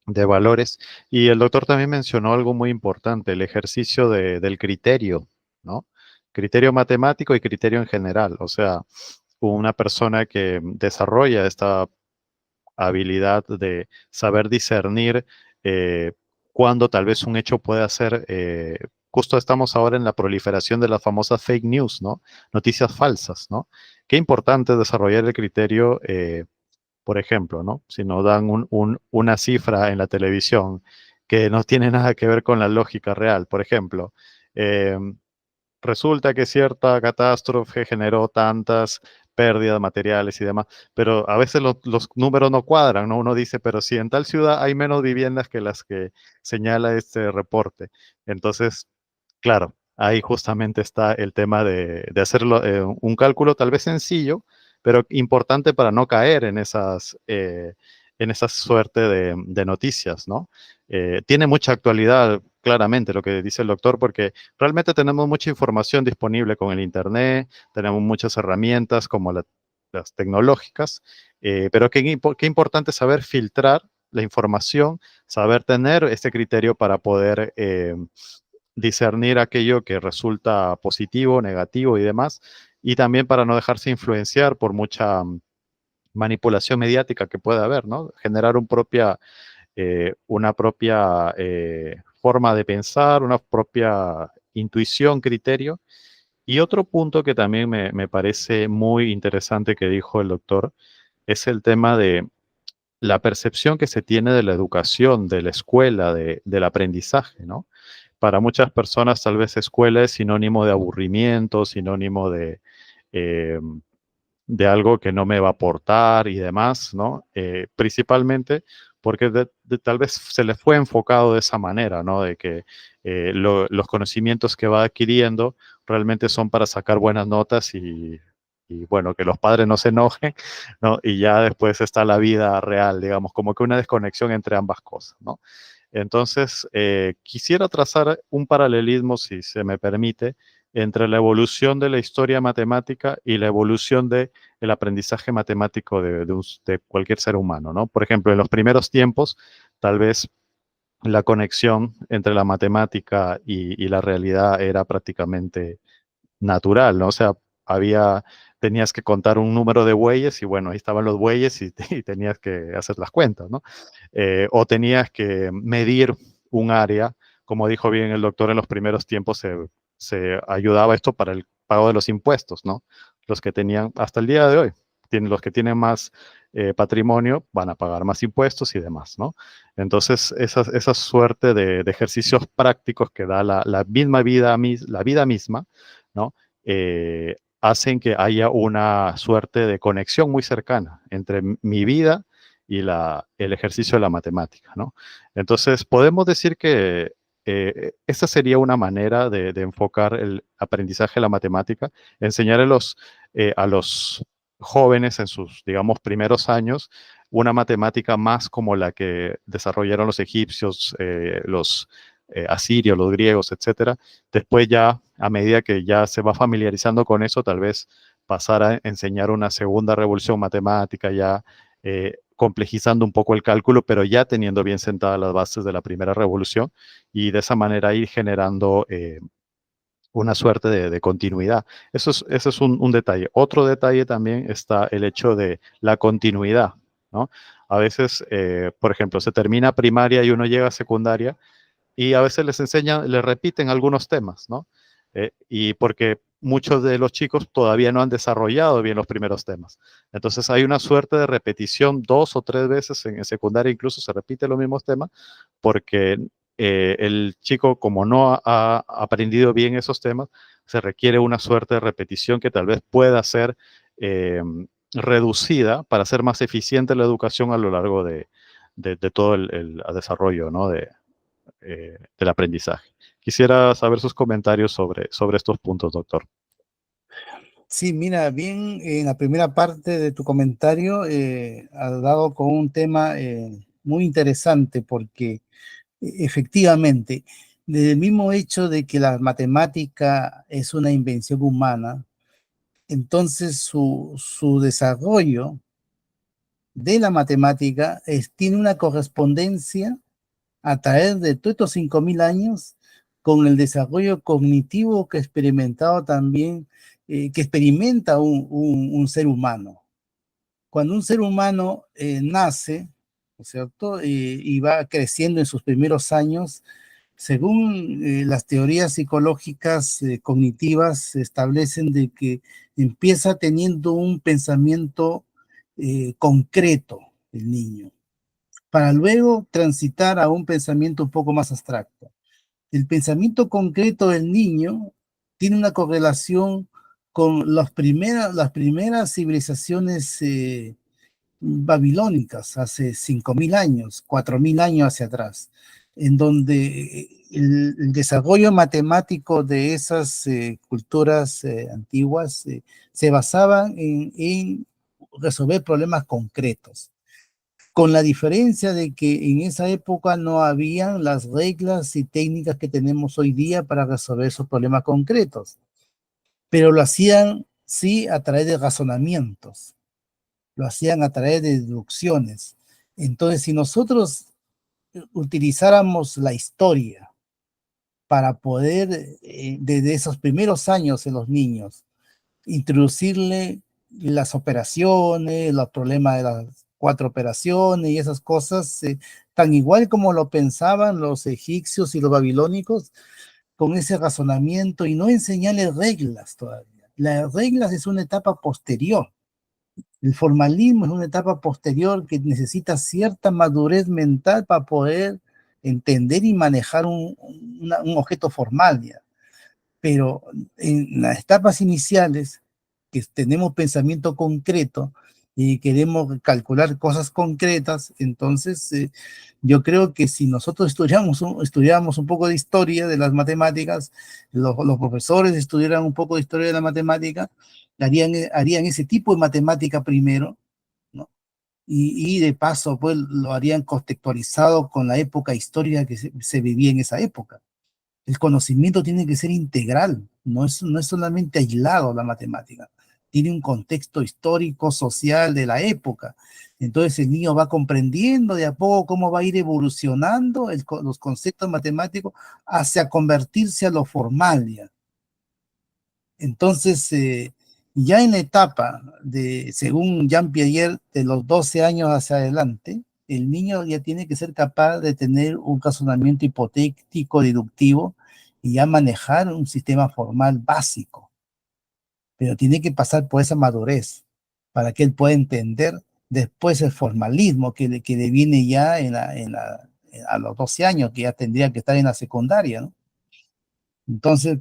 valores. Y el doctor también mencionó algo muy importante, el ejercicio del criterio, ¿no? Criterio matemático y criterio en general. O sea, una persona que desarrolla esta habilidad de saber discernir eh, cuándo tal vez un hecho puede ser, justo estamos ahora en la proliferación de las famosas fake news, ¿no? Noticias falsas, ¿no? Qué importante desarrollar el criterio, por ejemplo, ¿no? Si nos dan una cifra en la televisión que no tiene nada que ver con la lógica real, por ejemplo, eh, resulta que cierta catástrofe generó tantas pérdidas materiales y demás, pero a veces los números no cuadran, ¿no? Uno dice, pero si en tal ciudad hay menos viviendas que las que señala este reporte. Entonces, claro, ahí justamente está el tema de hacerlo, un cálculo tal vez sencillo, pero importante para no caer en esa suerte de noticias, ¿no? Tiene mucha actualidad, claramente, lo que dice el doctor, porque realmente tenemos mucha información disponible con el Internet, tenemos muchas herramientas como las tecnológicas, pero qué importante saber filtrar la información, saber tener este criterio para poder discernir aquello que resulta positivo, negativo y demás, y también para no dejarse influenciar por mucha manipulación mediática que pueda haber, ¿no? Generar una propia forma de pensar, una propia intuición, criterio. Y otro punto que también me parece muy interesante que dijo el doctor es el tema de la percepción que se tiene de la educación, de la escuela, del aprendizaje, ¿no? Para muchas personas tal vez escuela es sinónimo de aburrimiento, sinónimo eh, de algo que no me va a aportar y demás, ¿no? Principalmente porque tal vez se le fue enfocado de esa manera, ¿no? De que los conocimientos que va adquiriendo realmente son para sacar buenas notas y, bueno, que los padres no se enojen, ¿no? Y ya después está la vida real, digamos, como que una desconexión entre ambas cosas, ¿no? Entonces, quisiera trazar un paralelismo, si se me permite, entre la evolución de la historia matemática y la evolución del aprendizaje matemático de cualquier ser humano, ¿no? Por ejemplo, en los primeros tiempos, tal vez la conexión entre la matemática y la realidad era prácticamente natural, ¿no? O sea, tenías que contar un número de bueyes y bueno, ahí estaban los bueyes y tenías que hacer las cuentas, ¿no? O tenías que medir un área, como dijo bien el doctor, en los primeros tiempos se ayudaba esto para el pago de los impuestos, ¿no? Los que tenían, hasta el día de hoy, los que tienen más patrimonio van a pagar más impuestos y demás, ¿no? Entonces, esa suerte de ejercicios prácticos que da la misma vida, la vida misma, ¿no? Hacen que haya una suerte de conexión muy cercana entre mi vida y el ejercicio de la matemática, ¿no? Entonces, podemos decir que esta sería una manera de enfocar el aprendizaje de la matemática, enseñar a los jóvenes en sus, digamos, primeros años una matemática más como la que desarrollaron los egipcios, los asirios, los griegos, etcétera. Después ya, a medida que ya se va familiarizando con eso, tal vez pasar a enseñar una segunda revolución matemática, ya complejizando un poco el cálculo, pero ya teniendo bien sentadas las bases de la primera revolución y de esa manera ir generando una suerte de continuidad. Eso es un detalle. Otro detalle también está el hecho de la continuidad, ¿no? A veces, por ejemplo, se termina primaria y uno llega a secundaria y a veces les repiten algunos temas, ¿no? Y porque muchos de los chicos todavía no han desarrollado bien los primeros temas. Entonces hay una suerte de repetición 2 o 3 veces en secundaria, incluso se repiten los mismos temas, porque el chico, como no ha aprendido bien esos temas, se requiere una suerte de repetición que tal vez pueda ser reducida para hacer más eficiente la educación a lo largo de todo el desarrollo, ¿no? Del aprendizaje. Quisiera saber sus comentarios sobre estos puntos, doctor. Sí, mira, bien, en la primera parte de tu comentario has dado con un tema muy interesante porque efectivamente, desde el mismo hecho de que la matemática es una invención humana, entonces su desarrollo de la matemática tiene una correspondencia a través de todos estos 5.000 años con el desarrollo cognitivo que ha experimentado también, que experimenta un ser humano. Cuando un ser humano nace, ¿no es cierto? Y va creciendo en sus primeros años, según las teorías psicológicas cognitivas, se establecen de que empieza teniendo un pensamiento concreto el niño, para luego transitar a un pensamiento un poco más abstracto. El pensamiento concreto del niño tiene una correlación con las primeras civilizaciones babilónicas, hace 5.000 años, 4.000 años hacia atrás, en donde el desarrollo matemático de esas culturas antiguas se basaba en resolver problemas concretos, con la diferencia de que en esa época no habían las reglas y técnicas que tenemos hoy día para resolver esos problemas concretos, pero lo hacían sí a través de razonamientos, lo hacían a través de deducciones. Entonces, si nosotros utilizáramos la historia para poder, desde esos primeros años en los niños, introducirle las operaciones, los problemas de las 4 operaciones y esas cosas, tan igual como lo pensaban los egipcios y los babilónicos, con ese razonamiento y no enseñarles reglas todavía. Las reglas es una etapa posterior. El formalismo es una etapa posterior que necesita cierta madurez mental para poder entender y manejar un objeto formal, ya. Pero en las etapas iniciales, que tenemos pensamiento concreto y queremos calcular cosas concretas, entonces yo creo que si nosotros estudiáramos un poco de historia de las matemáticas, los profesores estudiaran un poco de historia de la matemática, harían ese tipo de matemática primero, ¿no? Y de paso, pues lo harían contextualizado con la época histórica que se vivía en esa época. El conocimiento tiene que ser integral, no es solamente aislado la matemática, tiene un contexto histórico, social de la época. Entonces el niño va comprendiendo de a poco cómo va a ir evolucionando los conceptos matemáticos hacia convertirse a lo formal ya. Entonces, ya en la etapa de, según Jean Piaget, de los 12 años hacia adelante, el niño ya tiene que ser capaz de tener un razonamiento hipotético, deductivo, y ya manejar un sistema formal básico. Pero tiene que pasar por esa madurez para que él pueda entender después el formalismo que le viene ya a los 12 años, que ya tendría que estar en la secundaria, ¿no? Entonces,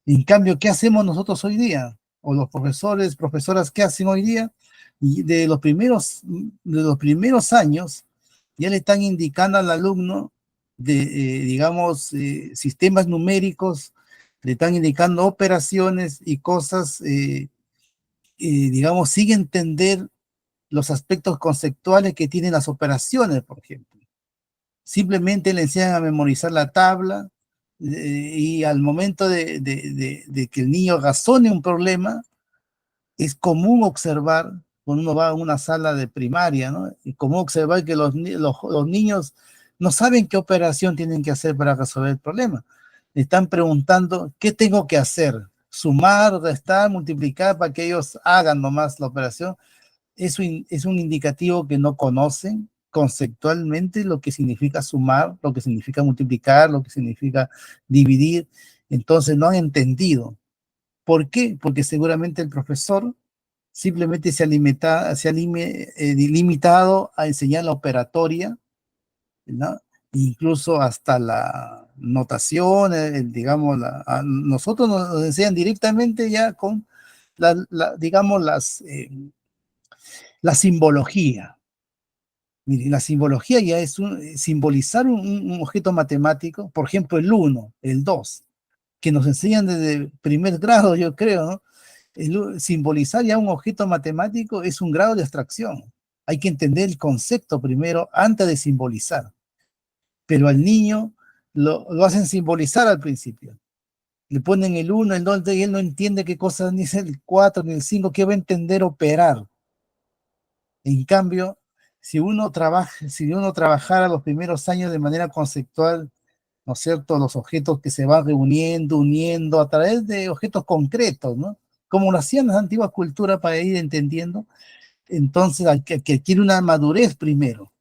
en cambio, ¿qué hacemos nosotros hoy día? O los profesores, profesoras, ¿qué hacen hoy día? Y de los primeros años, ya le están indicando al alumno digamos, sistemas numéricos, le están indicando operaciones y cosas, digamos, sin entender los aspectos conceptuales que tienen las operaciones, por ejemplo. Simplemente le enseñan a memorizar la tabla, y al momento de que el niño razone un problema, es común observar, cuando uno va a una sala de primaria, ¿no? Es común observar que los niños no saben qué operación tienen que hacer para resolver el problema. Le están preguntando, ¿qué tengo que hacer? Sumar, restar, multiplicar, para que ellos hagan nomás la operación. Es un indicativo que no conocen conceptualmente lo que significa sumar, lo que significa multiplicar, lo que significa dividir. Entonces no han entendido. ¿Por qué? Porque seguramente el profesor simplemente se ha limitado a enseñar la operatoria, ¿no? incluso hasta la notación, digamos, nosotros nos enseñan directamente ya con, digamos, la simbología. Mire, la simbología ya es simbolizar un objeto matemático, por ejemplo, el 1, el 2, que nos enseñan desde primer grado, yo creo, ¿no? Simbolizar ya un objeto matemático es un grado de abstracción. Hay que entender el concepto primero antes de simbolizar. Pero al niño lo hacen simbolizar al principio. Le ponen el 1, el 2, y él no entiende qué cosa, ni es el 4, ni el 5, ¿qué va a entender operar? En cambio, si uno trabajara los primeros años de manera conceptual, ¿no es cierto? Los objetos que se van reuniendo, uniendo a través de objetos concretos, ¿no? Como lo hacían las antiguas culturas para ir entendiendo, entonces que adquiere una madurez primero.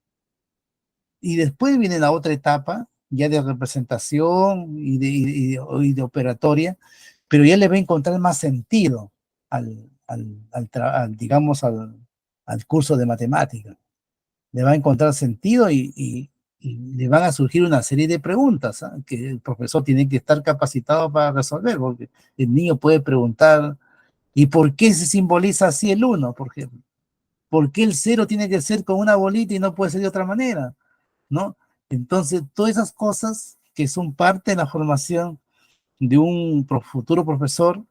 Y después viene la otra etapa, ya de representación y de operatoria, pero ya le va a encontrar más sentido digamos, al curso de matemática. Le va a encontrar sentido y le van a surgir una serie de preguntas, ¿ah? Que el profesor tiene que estar capacitado para resolver, porque el niño puede preguntar, ¿y por qué se simboliza así el 1, por ejemplo? ¿Por qué el 0 tiene que ser con una bolita y no puede ser de otra manera? ¿No? Entonces, todas esas cosas que son parte de la formación de un futuro profesor,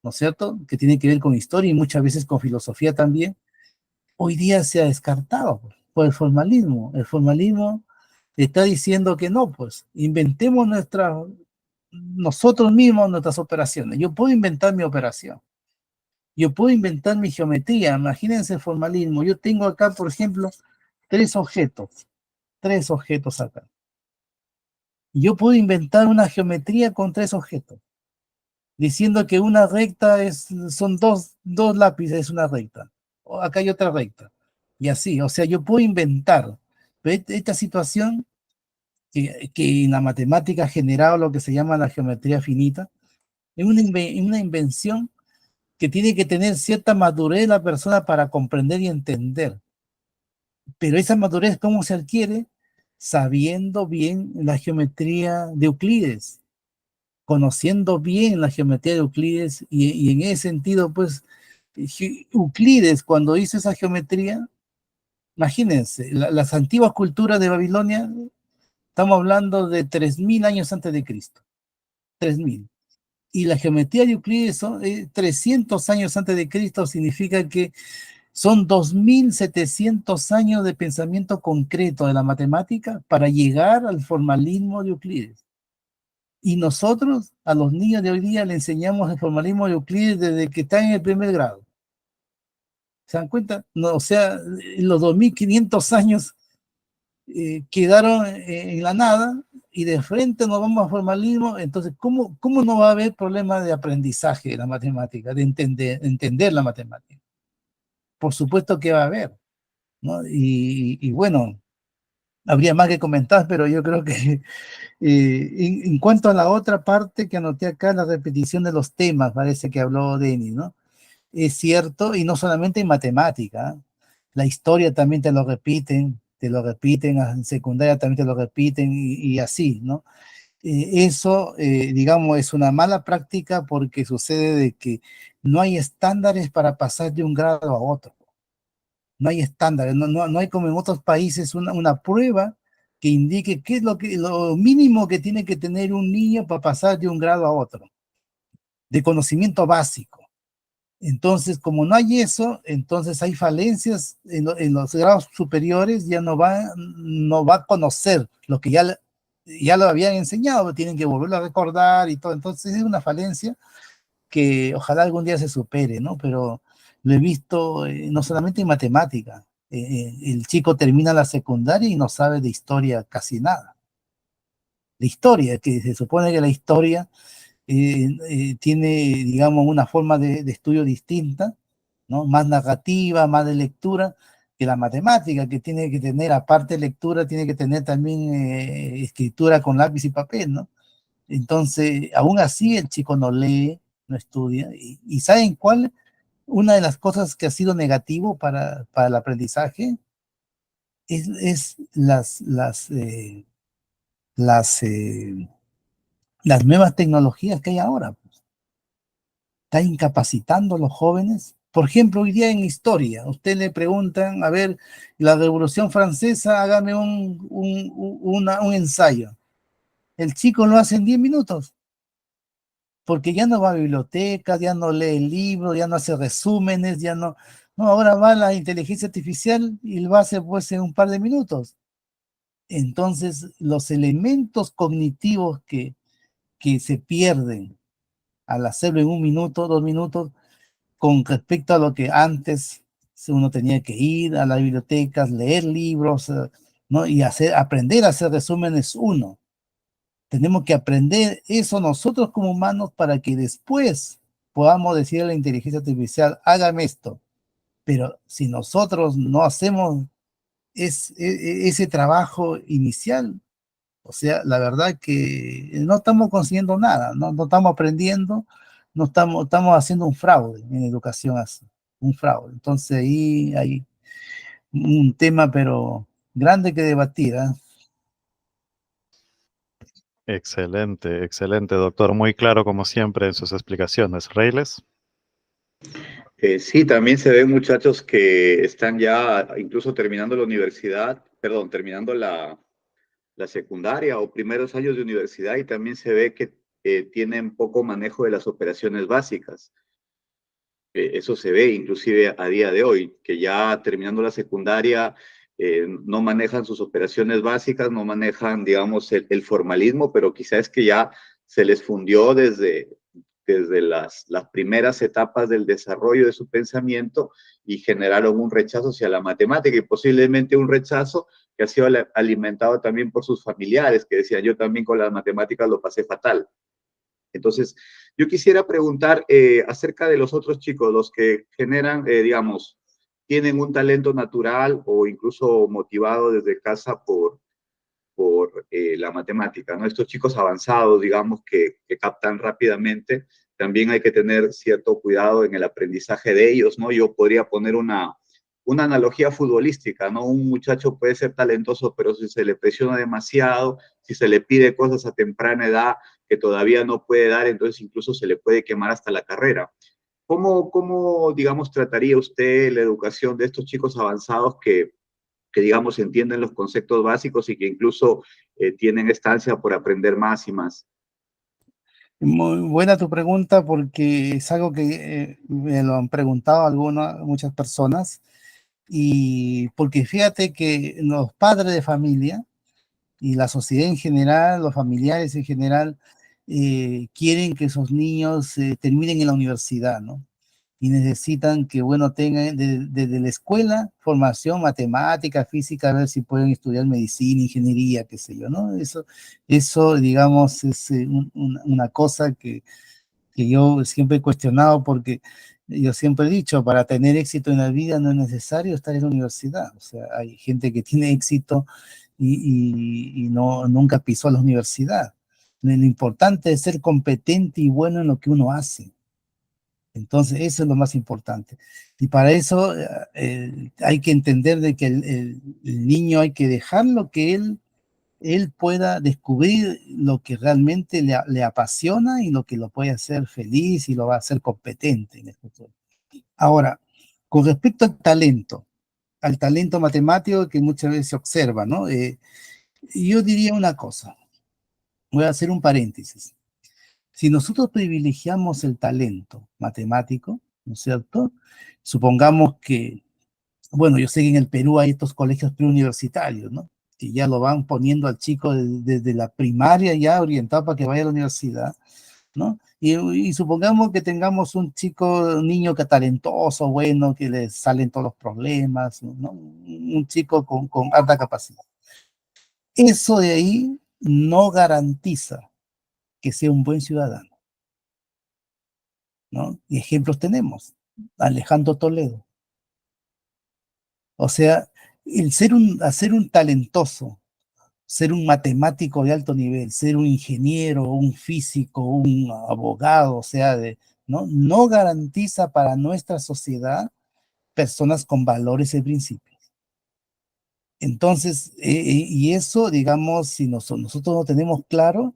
¿no es cierto? Que tiene que ver con historia y muchas veces con filosofía también, hoy día se ha descartado por el formalismo. El formalismo está diciendo que no, pues, inventemos nosotros mismos nuestras operaciones. Yo puedo inventar mi operación. Yo puedo inventar mi geometría. Imagínense el formalismo. Yo tengo acá, por ejemplo, tres objetos acá. Yo puedo inventar una geometría con tres objetos, diciendo que una recta son dos lápices, es una recta. Acá hay otra recta. Y así, o sea, yo puedo inventar. Pero esta situación que en la matemática ha generado lo que se llama la geometría finita, es una invención que tiene que tener cierta madurez la persona para comprender y entender. Pero esa madurez, ¿cómo se adquiere? Sabiendo bien la geometría de Euclides, conociendo bien la geometría de Euclides, y en ese sentido, pues, Euclides, cuando hizo esa geometría, imagínense, las antiguas culturas de Babilonia, estamos hablando de 3000 años antes de Cristo, 3000. Y la geometría de Euclides son 300 años antes de Cristo, significa que son 2700 años de pensamiento concreto de la matemática para llegar al formalismo de Euclides. Y nosotros, a los niños de hoy día, le enseñamos el formalismo de Euclides desde que están en el primer grado. ¿Se dan cuenta? No, o sea, los 2500 años quedaron en la nada y de frente nos vamos a formalismo. Entonces, ¿cómo no va a haber problema de aprendizaje de la matemática, de entender la matemática? Por supuesto que va a haber, ¿no? Y bueno, habría más que comentar, pero yo creo que en cuanto a la otra parte que anoté acá, la repetición de los temas, parece que habló Denis, ¿no? Es cierto, y no solamente en matemática, ¿eh? La historia también te lo repiten, en secundaria también te lo repiten y así, ¿no? Eso, digamos, es una mala práctica porque sucede de que no hay estándares para pasar de un grado a otro. No hay estándares, no hay como en otros países una prueba que indique qué es lo mínimo que tiene que tener un niño para pasar de un grado a otro, de conocimiento básico. Entonces, como no hay eso, entonces hay falencias en los grados superiores, ya no va a conocer lo que ya lo habían enseñado, tienen que volverlo a recordar y todo. Entonces es una falencia que ojalá algún día se supere, ¿no? Pero lo he visto no solamente en matemática. El chico termina la secundaria y no sabe de historia casi nada. De historia, que se supone que la historia tiene, digamos, una forma de estudio distinta, ¿no? Más narrativa, más de lectura que la matemática, que tiene que tener, aparte de lectura, tiene que tener también escritura con lápiz y papel, ¿no? Entonces, aún así, el chico no lee, no estudia. ¿Y saben cuál? Una de las cosas que ha sido negativo para el aprendizaje es las, las nuevas tecnologías que hay ahora. Está incapacitando a los jóvenes. Por ejemplo, hoy día en historia, usted le preguntan, a ver, la Revolución Francesa, hágame un ensayo. El chico lo hace en 10 minutos, porque ya no va a bibliotecas, ya no lee libros, ya no hace resúmenes, ya no, no, ahora va la inteligencia artificial y lo hace pues en un par de minutos. Entonces, los elementos cognitivos que se pierden al hacerlo en 1 minuto, 2 minutos, con respecto a lo que antes uno tenía que ir a las bibliotecas, leer libros, ¿no? Y aprender a hacer resúmenes uno. Tenemos que aprender eso nosotros como humanos para que después podamos decir a la inteligencia artificial, hágame esto. Pero si nosotros no hacemos ese trabajo inicial, o sea, la verdad que no estamos consiguiendo nada, no estamos aprendiendo, no estamos haciendo un fraude en educación, así, un fraude. Entonces ahí hay un tema, pero grande que debatir, ¿eh? Excelente, excelente, doctor. Muy claro, como siempre, en sus explicaciones. Reyles. Sí, también se ven muchachos que están ya incluso terminando la universidad, perdón, terminando la secundaria o primeros años de universidad y también se ve que tienen poco manejo de las operaciones básicas. Eso se ve inclusive a día de hoy, que ya terminando la secundaria no manejan sus operaciones básicas, no manejan, digamos, el formalismo, pero quizás es que ya se les fundió desde las primeras etapas del desarrollo de su pensamiento y generaron un rechazo hacia la matemática y posiblemente un rechazo que ha sido alimentado también por sus familiares, que decían, yo también con las matemáticas lo pasé fatal. Entonces, yo quisiera preguntar acerca de los otros chicos, los que generan, digamos, tienen un talento natural o incluso motivado desde casa por la matemática, ¿no? Estos chicos avanzados, digamos, que captan rápidamente, también hay que tener cierto cuidado en el aprendizaje de ellos, ¿no? Yo podría poner una analogía futbolística, ¿no? Un muchacho puede ser talentoso, pero si se le presiona demasiado, si se le pide cosas a temprana edad que todavía no puede dar, entonces incluso se le puede quemar hasta la carrera. ¿Cómo digamos, trataría usted la educación de estos chicos avanzados que digamos, entienden los conceptos básicos y que incluso tienen esta ansia por aprender más y más? Muy buena tu pregunta porque es algo que me lo han preguntado muchas personas, y porque fíjate que los padres de familia y la sociedad en general, los familiares en general, quieren que esos niños terminen en la universidad, ¿no? Y necesitan que, bueno, tengan desde la escuela formación matemática, física, a ver si pueden estudiar medicina, ingeniería, qué sé yo, ¿no? Eso digamos, es una cosa que yo siempre he cuestionado, porque yo siempre he dicho, para tener éxito en la vida no es necesario estar en la universidad. O sea, hay gente que tiene éxito y no, nunca pisó la universidad. Lo importante es ser competente y bueno en lo que uno hace. Entonces, eso es lo más importante. Y para eso hay que entender de que el niño hay que dejarlo que él pueda descubrir lo que realmente le apasiona y lo que lo puede hacer feliz y lo va a hacer competente en el futuro. Ahora, con respecto al talento matemático que muchas veces se observa, ¿no? Yo diría una cosa, voy a hacer un paréntesis. Si nosotros privilegiamos el talento matemático, ¿no es cierto? Supongamos que, bueno, yo sé que en el Perú hay estos colegios preuniversitarios, ¿no? Que ya lo van poniendo al chico desde la primaria ya orientado para que vaya a la universidad, ¿no? Y supongamos que tengamos un niño que talentoso, bueno, que le salen todos los problemas, ¿no? Un chico con alta capacidad. Eso de ahí no garantiza que sea un buen ciudadano, ¿no? Y ejemplos tenemos. Alejandro Toledo. O sea, hacer un talentoso, ser un matemático de alto nivel, ser un ingeniero, un físico, un abogado, o sea, no garantiza para nuestra sociedad personas con valores y principios. Entonces, y eso, digamos, si nosotros no tenemos claro,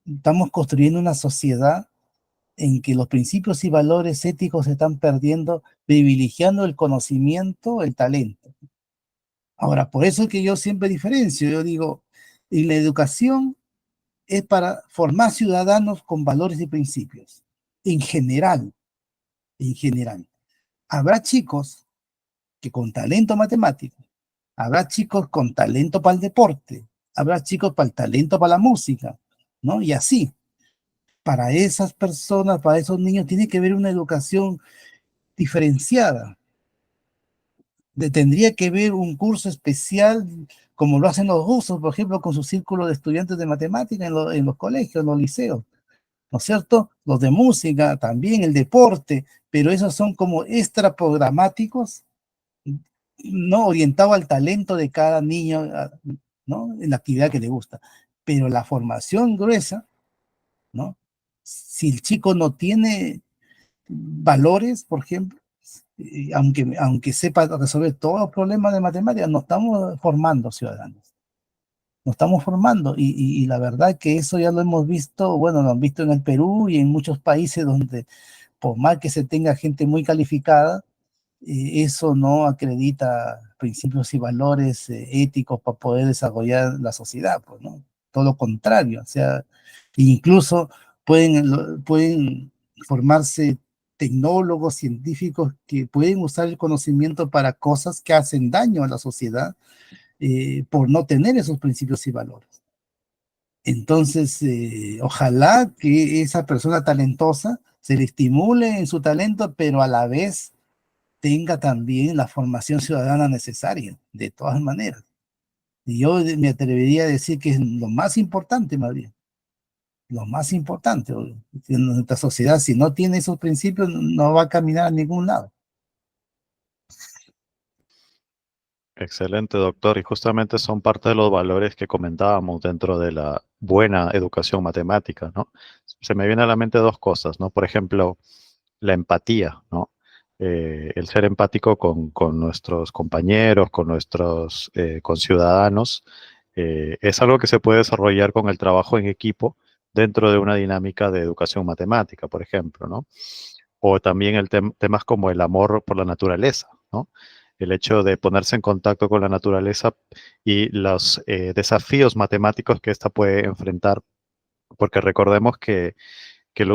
estamos construyendo una sociedad en que los principios y valores éticos se están perdiendo, privilegiando el conocimiento, el talento. Ahora, por eso es que yo siempre diferencio, yo digo, y la educación es para formar ciudadanos con valores y principios, en general, en general. Habrá chicos que con talento matemático, habrá chicos con talento para el deporte, habrá chicos para el talento para la música, ¿no? Y así, para esas personas, para esos niños, tiene que haber una educación diferenciada. Tendría que haber un curso especial, como lo hacen los rusos, por ejemplo, con su círculo de estudiantes de matemática en los colegios, en los liceos, ¿no es cierto? Los de música, también el deporte, pero esos son como extra programáticos, no orientado al talento de cada niño, ¿no? En la actividad que le gusta. Pero la formación gruesa, ¿no? Si el chico no tiene valores, por ejemplo, aunque sepa resolver todos los problemas de matemáticas, no estamos formando ciudadanos, nos estamos formando y la verdad que eso ya lo hemos visto, bueno, lo han visto en el Perú y en muchos países donde por más que se tenga gente muy calificada, eso no acredita principios y valores éticos para poder desarrollar la sociedad, pues, ¿no? Todo lo contrario, o sea, incluso pueden formarse tecnólogos, científicos que pueden usar el conocimiento para cosas que hacen daño a la sociedad por no tener esos principios y valores. Entonces, ojalá que esa persona talentosa se le estimule en su talento, pero a la vez tenga también la formación ciudadana necesaria, de todas maneras. Y yo me atrevería a decir que es lo más importante, más bien, lo más importante. En nuestra sociedad, si no tiene esos principios, no va a caminar a ningún lado. Excelente, doctor. Y justamente son parte de los valores que comentábamos dentro de la buena educación matemática, ¿no? Se me vienen a la mente dos cosas, ¿no? Por ejemplo, la empatía, ¿no? El ser empático con nuestros compañeros, con nuestros conciudadanos, es algo que se puede desarrollar con el trabajo en equipo dentro de una dinámica de educación matemática, por ejemplo, ¿no? O también temas como el amor por la naturaleza, ¿no? El hecho de ponerse en contacto con la naturaleza y los desafíos matemáticos que ésta puede enfrentar, porque recordemos que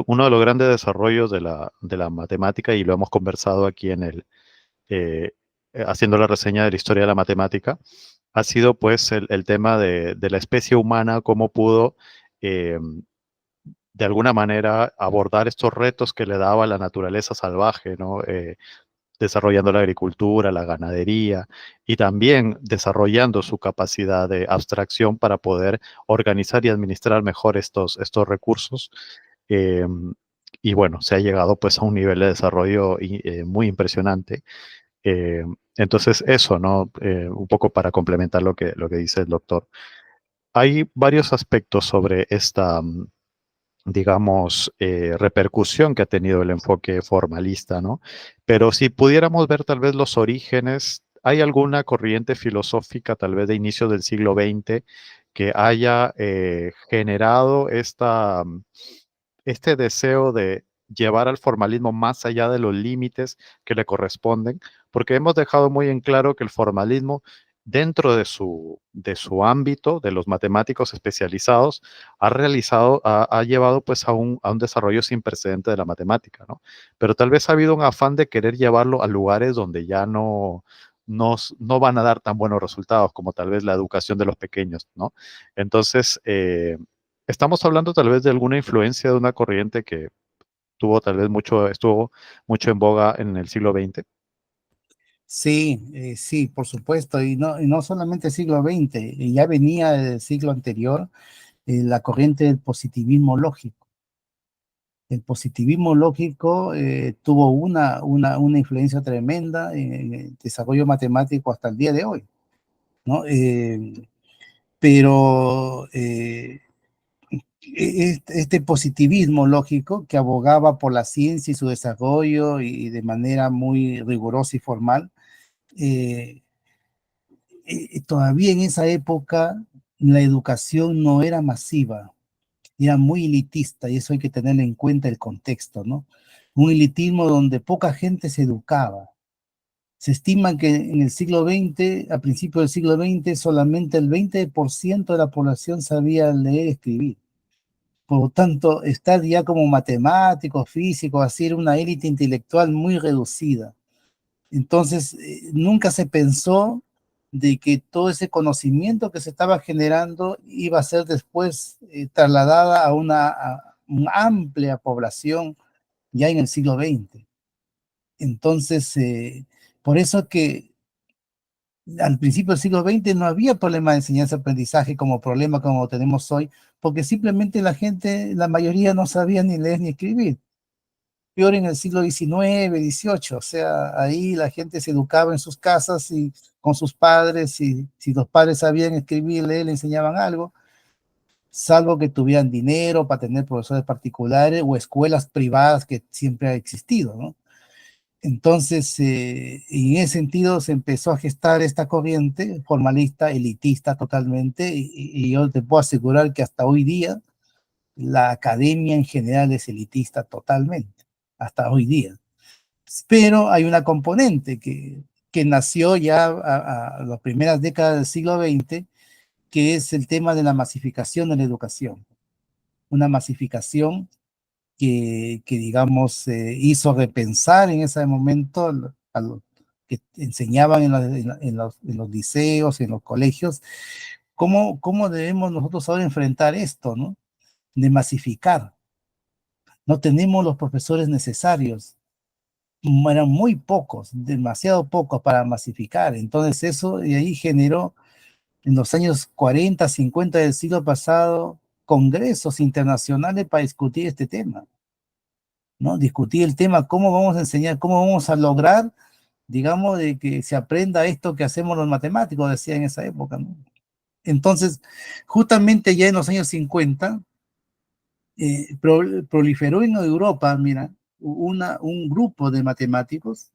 uno de los grandes desarrollos de la matemática, y lo hemos conversado aquí en eh, haciendo la reseña de la historia de la matemática, ha sido pues el tema de la especie humana, cómo pudo eh, de alguna manera abordar estos retos que le daba la naturaleza salvaje, ¿no? Desarrollando la agricultura, la ganadería y también desarrollando su capacidad de abstracción para poder organizar y administrar mejor estos recursos. Eh, y bueno, se ha llegado pues a un nivel de desarrollo muy impresionante. Eh, entonces eso, ¿no? Un poco para complementar lo que dice el doctor. Hay varios aspectos sobre esta, digamos, repercusión que ha tenido el enfoque formalista, ¿no? Pero si pudiéramos ver tal vez los orígenes, ¿hay alguna corriente filosófica tal vez de inicio del siglo XX que haya generado este deseo de llevar al formalismo más allá de los límites que le corresponden? Porque hemos dejado muy en claro que el formalismo, dentro de su ámbito, de los matemáticos especializados, ha llevado pues a un desarrollo sin precedente de la matemática, ¿no? Pero tal vez ha habido un afán de querer llevarlo a lugares donde ya no van a dar tan buenos resultados como tal vez la educación de los pequeños, ¿no? Entonces, estamos hablando tal vez de alguna influencia de una corriente que estuvo mucho en boga en el siglo XX. Sí, sí, por supuesto, y no solamente el siglo XX, ya venía del siglo anterior la corriente del positivismo lógico. El positivismo lógico tuvo una influencia tremenda en el desarrollo matemático hasta el día de hoy, ¿no? Pero este positivismo lógico que abogaba por la ciencia y su desarrollo y de manera muy rigurosa y formal, eh, todavía en esa época la educación no era masiva, era muy elitista, y eso hay que tener en cuenta el contexto, ¿no? Un elitismo donde poca gente se educaba. Se estima que en el siglo XX, a principios del siglo XX, solamente el 20% de la población sabía leer y escribir. Por lo tanto, estar ya como matemático, físico, así era una élite intelectual muy reducida. Entonces, nunca se pensó de que todo ese conocimiento que se estaba generando iba a ser después trasladada a una amplia población ya en el siglo XX. Entonces, por eso que al principio del siglo XX no había problema de enseñanza-aprendizaje como problema como tenemos hoy, porque simplemente la gente, la mayoría no sabía ni leer ni escribir. Peor en el siglo XIX, XVIII, o sea, ahí la gente se educaba en sus casas y con sus padres, y si los padres sabían escribir y leer, le enseñaban algo, salvo que tuvieran dinero para tener profesores particulares o escuelas privadas que siempre ha existido, ¿no? Entonces, en ese sentido se empezó a gestar esta corriente formalista, elitista totalmente, y yo te puedo asegurar que hasta hoy día la academia en general es elitista totalmente, hasta hoy día. Pero hay una componente que nació ya a las primeras décadas del siglo XX, que es el tema de la masificación de la educación. Una masificación que digamos, hizo repensar en ese momento a lo que enseñaban en los liceos, en los colegios, cómo debemos nosotros ahora enfrentar esto, ¿no? De masificar. No tenemos los profesores necesarios, eran muy pocos, demasiado pocos para masificar. Entonces eso y ahí generó en los años 40, 50 del siglo pasado congresos internacionales para discutir este tema, ¿no? Discutir el tema, cómo vamos a enseñar, cómo vamos a lograr, digamos, de que se aprenda esto que hacemos los matemáticos, decía en esa época, ¿no? Entonces, justamente ya en los años 50, proliferó en Europa, mira, un grupo de matemáticos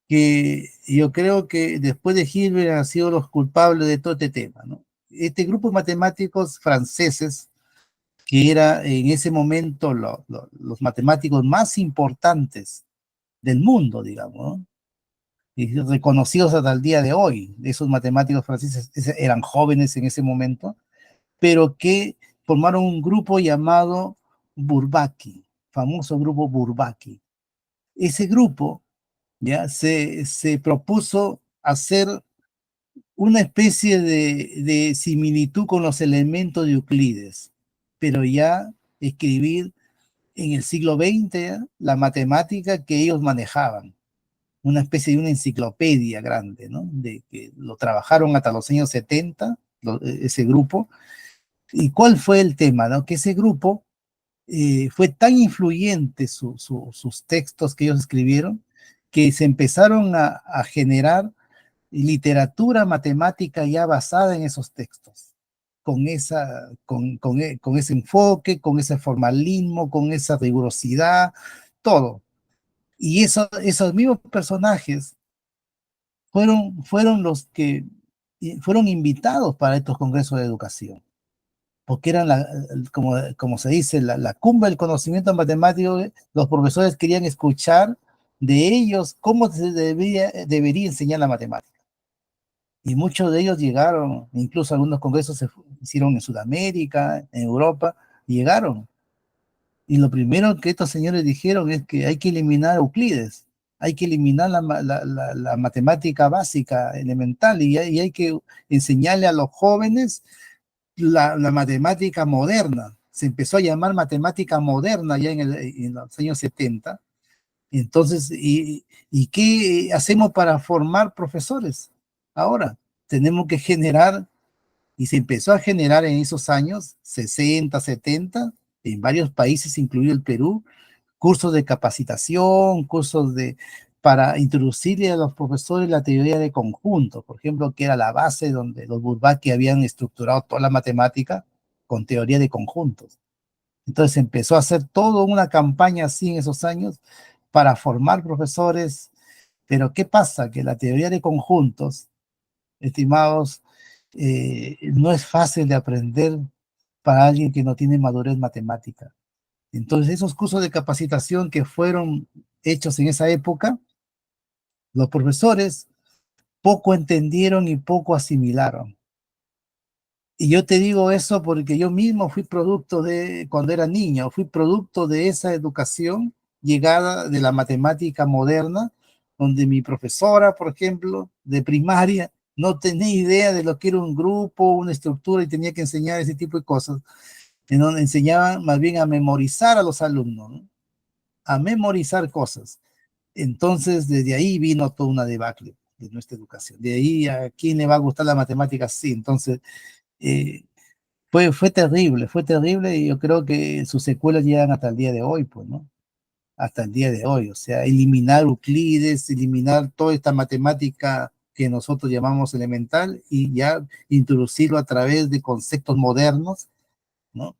que yo creo que después de Hilbert han sido los culpables de todo este tema, ¿no? Este grupo de matemáticos franceses, que era en ese momento los matemáticos más importantes del mundo, digamos, ¿no? Y reconocidos hasta el día de hoy. Esos matemáticos franceses eran jóvenes en ese momento, pero que formaron un grupo llamado Bourbaki, famoso grupo Bourbaki. Ese grupo ya se propuso hacer una especie de similitud con los elementos de Euclides, pero ya escribir en el siglo XX, ¿ya?, la matemática que ellos manejaban, una especie de una enciclopedia grande, ¿no? De que lo trabajaron hasta los años 70, ese grupo. ¿Y cuál fue el tema, no? Que ese grupo fue tan influyente sus textos que ellos escribieron, que se empezaron a generar literatura matemática ya basada en esos textos, con ese enfoque, con ese formalismo, con esa rigurosidad, todo. Y esos mismos personajes fueron los que fueron invitados para estos congresos de educación, porque eran, como se dice, la cumbre del conocimiento matemático. Los profesores querían escuchar de ellos cómo se debería enseñar la matemática. Y muchos de ellos llegaron, incluso algunos congresos se hicieron en Sudamérica, en Europa, llegaron. Y lo primero que estos señores dijeron es que hay que eliminar Euclides, hay que eliminar la matemática básica, elemental, y hay que enseñarle a los jóvenes la matemática moderna. Se empezó a llamar matemática moderna ya en los años 70. Entonces, ¿y qué hacemos para formar profesores? Ahora, tenemos que generar, y se empezó a generar en esos años 60, 70, en varios países, incluido el Perú, cursos de capacitación, para introducirle a los profesores la teoría de conjuntos, por ejemplo, que era la base donde los Bourbaki habían estructurado toda la matemática con teoría de conjuntos. Entonces empezó a hacer toda una campaña así en esos años para formar profesores. Pero ¿qué pasa? Que la teoría de conjuntos estimados, no es fácil de aprender para alguien que no tiene madurez matemática. Entonces, esos cursos de capacitación que fueron hechos en esa época, los profesores poco entendieron y poco asimilaron. Y yo te digo eso porque yo mismo fui producto de, cuando era niño, fui producto de esa educación llegada de la matemática moderna, donde mi profesora, por ejemplo, de primaria, no tenía idea de lo que era un grupo, una estructura, y tenía que enseñar ese tipo de cosas, en donde enseñaban más bien a memorizar a los alumnos, ¿no? A memorizar cosas. Entonces, desde ahí vino toda una debacle de nuestra educación. De ahí, ¿a quién le va a gustar la matemática? Sí, entonces, eh, fue terrible, y yo creo que sus secuelas llegan hasta el día de hoy, pues, ¿no? Hasta el día de hoy, o sea, eliminar Euclides, eliminar toda esta matemática que nosotros llamamos elemental y ya introducirlo a través de conceptos modernos, ¿no?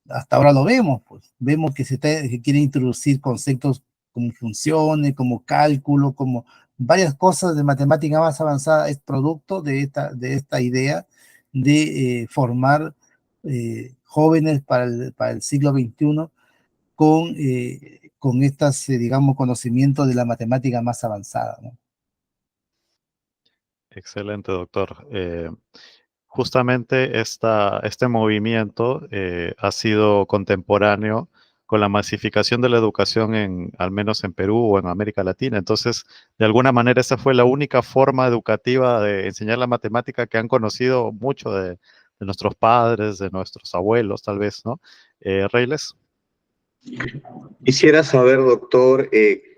Hasta ahora lo vemos, pues, vemos que que quiere introducir conceptos como funciones, como cálculo, como varias cosas de matemática más avanzada, es producto de esta idea de formar jóvenes para el siglo XXI con estas, digamos, conocimientos de la matemática más avanzada, ¿no? Excelente, doctor. Justamente este movimiento ha sido contemporáneo con la masificación de la educación al menos en Perú o en América Latina. Entonces, de alguna manera, esa fue la única forma educativa de enseñar la matemática que han conocido mucho de nuestros padres, de nuestros abuelos, tal vez, ¿no? Reyles. Quisiera saber, doctor,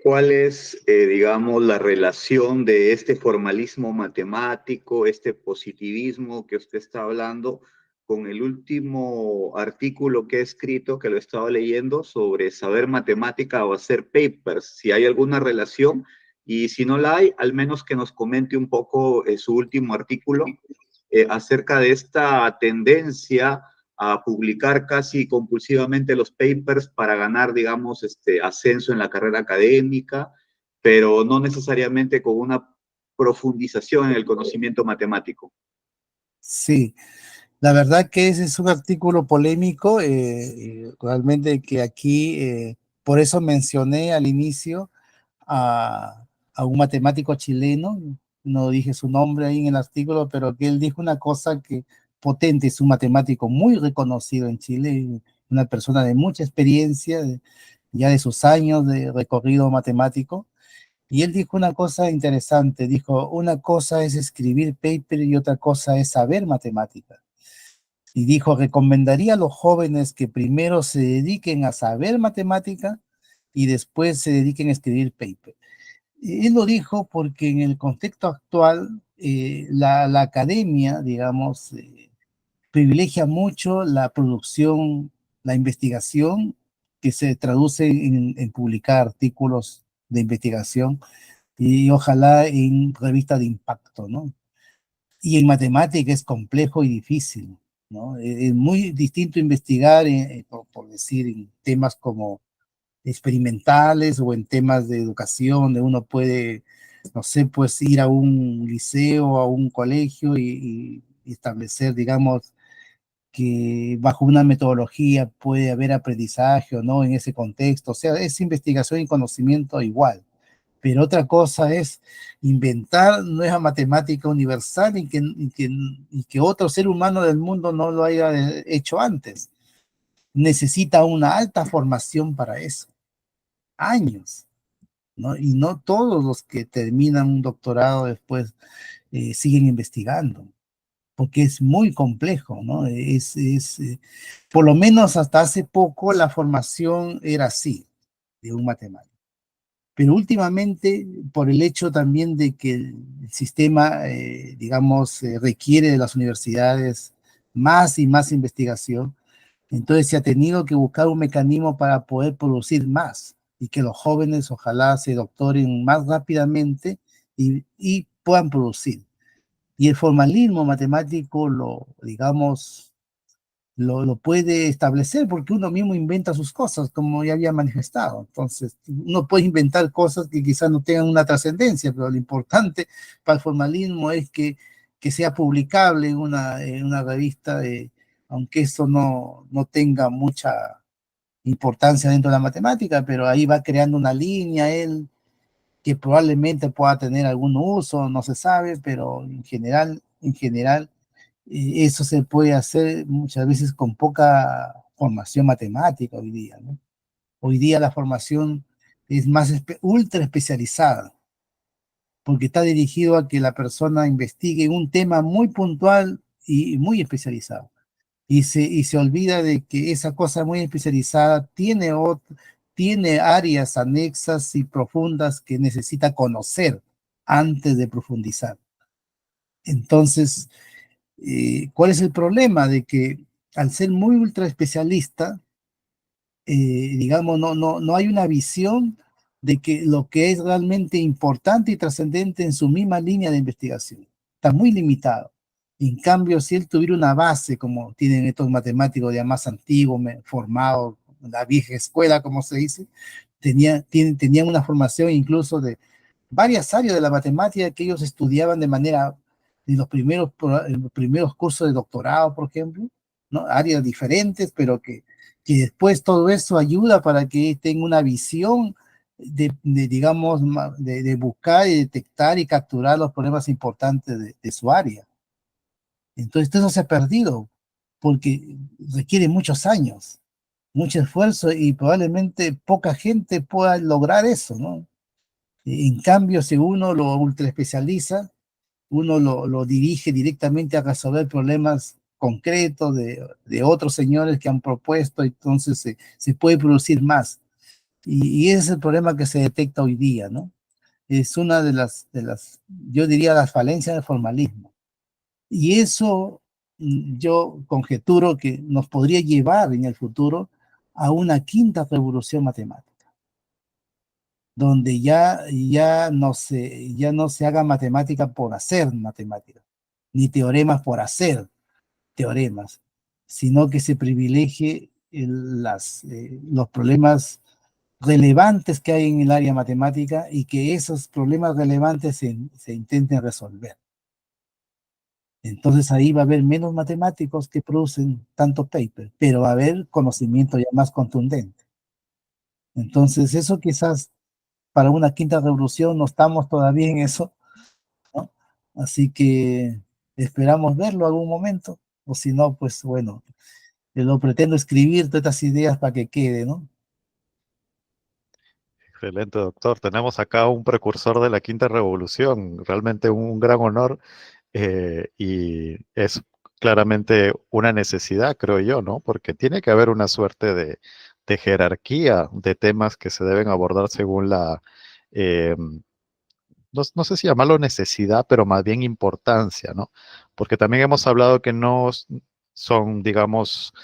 cuál es, digamos, la relación de este formalismo matemático, este positivismo que usted está hablando, con el último artículo que he escrito, que lo estaba leyendo, sobre saber matemática o hacer papers, si hay alguna relación, y si no la hay, al menos que nos comente un poco su último artículo acerca de esta tendencia a publicar casi compulsivamente los papers para ganar, digamos, ascenso en la carrera académica, pero no necesariamente con una profundización en el conocimiento matemático. Sí, la verdad que ese es un artículo polémico, realmente que aquí, por eso mencioné al inicio a un matemático chileno, no dije su nombre ahí en el artículo, pero que él dijo una cosa que potente, es un matemático muy reconocido en Chile, una persona de mucha experiencia, ya de sus años de recorrido matemático, y él dijo una cosa interesante, dijo, una cosa es escribir paper y otra cosa es saber matemáticas. Y dijo, recomendaría a los jóvenes que primero se dediquen a saber matemática y después se dediquen a escribir paper. Él lo dijo porque en el contexto actual la academia, digamos, privilegia mucho la producción, la investigación, que se traduce en publicar artículos de investigación y ojalá en revistas de impacto, ¿no? Y en matemática es complejo y difícil, ¿no? Es muy distinto investigar, por decir, en temas como experimentales o en temas de educación, donde uno puede, no sé, pues ir a un liceo, a un colegio y establecer, digamos, que bajo una metodología puede haber aprendizaje o no en ese contexto. O sea, es investigación y conocimiento igual. Pero otra cosa es inventar nueva matemática universal y que otro ser humano del mundo no lo haya hecho antes. Necesita una alta formación para eso, años, ¿no? Y no todos los que terminan un doctorado después siguen investigando, porque es muy complejo, ¿no? Por lo menos hasta hace poco la formación era así, de un matemático. Pero últimamente, por el hecho también de que el sistema, digamos, requiere de las universidades más y más investigación, entonces se ha tenido que buscar un mecanismo para poder producir más y que los jóvenes ojalá se doctoren más rápidamente y puedan producir. Y el formalismo matemático digamos, lo puede establecer porque uno mismo inventa sus cosas, como ya había manifestado. Entonces, uno puede inventar cosas que quizás no tengan una trascendencia, pero lo importante para el formalismo es que que sea publicable en una revista, aunque eso no tenga mucha importancia dentro de la matemática, pero ahí va creando una línea él que probablemente pueda tener algún uso, no se sabe, pero en general, eso se puede hacer muchas veces con poca formación matemática hoy día, ¿no? Hoy día la formación es más ultra especializada, porque está dirigido a que la persona investigue un tema muy puntual y muy especializado. Y se olvida de que esa cosa muy especializada tiene áreas anexas y profundas que necesita conocer antes de profundizar. Entonces, ¿cuál es el problema? De que al ser muy ultra especialista, digamos, no hay una visión de que lo que es realmente importante y trascendente en su misma línea de investigación. Está muy limitado. En cambio, si él tuviera una base, como tienen estos matemáticos ya más antiguos, formados, la vieja escuela, como se dice, tenían una formación incluso de varias áreas de la matemática que ellos estudiaban de manera, en los primeros cursos de doctorado, por ejemplo, ¿no? Áreas diferentes, pero que después todo eso ayuda para que tenga una visión digamos, de buscar y detectar y capturar los problemas importantes de su área. Entonces, todo eso se ha perdido porque requiere muchos años, mucho esfuerzo y probablemente poca gente pueda lograr eso, ¿no? En cambio, si uno lo ultra especializa, uno lo dirige directamente a resolver problemas concretos de otros señores que han propuesto, entonces se puede producir más. Y ese es el problema que se detecta hoy día, ¿no? Es una yo diría, las falencias del formalismo. Y eso yo conjeturo que nos podría llevar en el futuro a una quinta revolución matemática, donde ya no se haga matemática por hacer matemática, ni teoremas por hacer teoremas, sino que se privilegie los problemas relevantes que hay en el área matemática y que esos problemas relevantes se intenten resolver. Entonces ahí va a haber menos matemáticos que producen tanto paper, pero va a haber conocimiento ya más contundente. Entonces eso quizás para una quinta revolución no estamos todavía en eso, ¿no? Así que esperamos verlo algún momento, o si no, pues bueno, lo pretendo escribir todas estas ideas para que quede, ¿no? Excelente, doctor. Tenemos acá un precursor de la quinta revolución, realmente un gran honor y es claramente una necesidad, creo yo, ¿no? Porque tiene que haber una suerte de jerarquía de temas que se deben abordar según eh, no sé si llamarlo necesidad, pero más bien importancia, ¿no? Porque también hemos hablado que no son, digamos,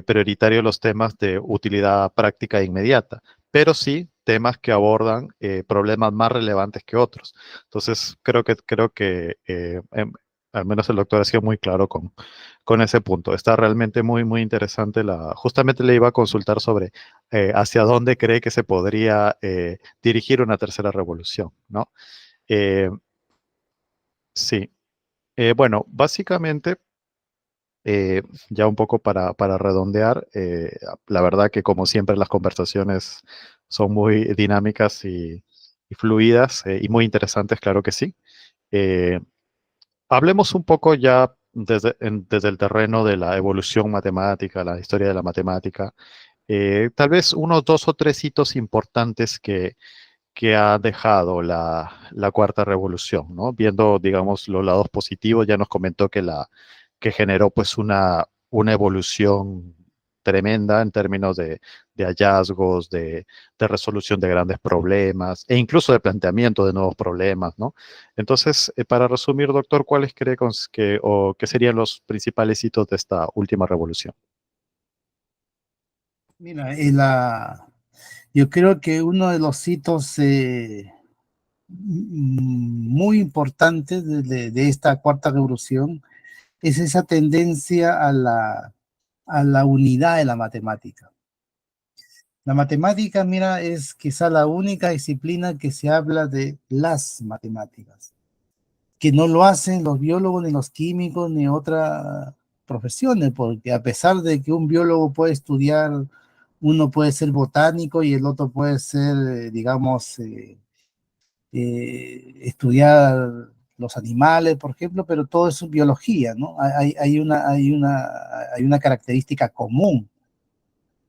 prioritarios los temas de utilidad práctica e inmediata, pero sí temas que abordan problemas más relevantes que otros. Entonces, creo que al menos el doctor ha sido muy claro con ese punto. Está realmente muy interesante. Justamente le iba a consultar sobre hacia dónde cree que se podría dirigir una tercera revolución, ¿no? Eh, sí, bueno, básicamente, ya un poco para redondear, la verdad que como siempre las conversaciones son muy dinámicas y fluidas y muy interesantes, claro que sí. Eh, Hablemos un poco ya desde el terreno de la evolución matemática, la historia de la matemática. Tal vez unos dos o tres hitos importantes que ha dejado la cuarta revolución, ¿no? Viendo, digamos, los lados positivos, ya nos comentó que generó pues una evolución tremenda en términos de hallazgos, de resolución de grandes problemas e incluso de planteamiento de nuevos problemas, ¿no? Entonces, para resumir, doctor, ¿cuáles cree o qué serían los principales hitos de esta última revolución? Mira, yo creo que uno de los hitos muy importantes de esta cuarta revolución es esa tendencia a la unidad de la matemática. La matemática, mira, es quizá la única disciplina que se habla de las matemáticas. que no lo hacen los biólogos, ni los químicos, ni otras profesiones, porque a pesar de que un biólogo puede estudiar, uno puede ser botánico y el otro puede ser, digamos, estudiar los animales, por ejemplo, pero todo es biología, ¿no? Hay una característica común,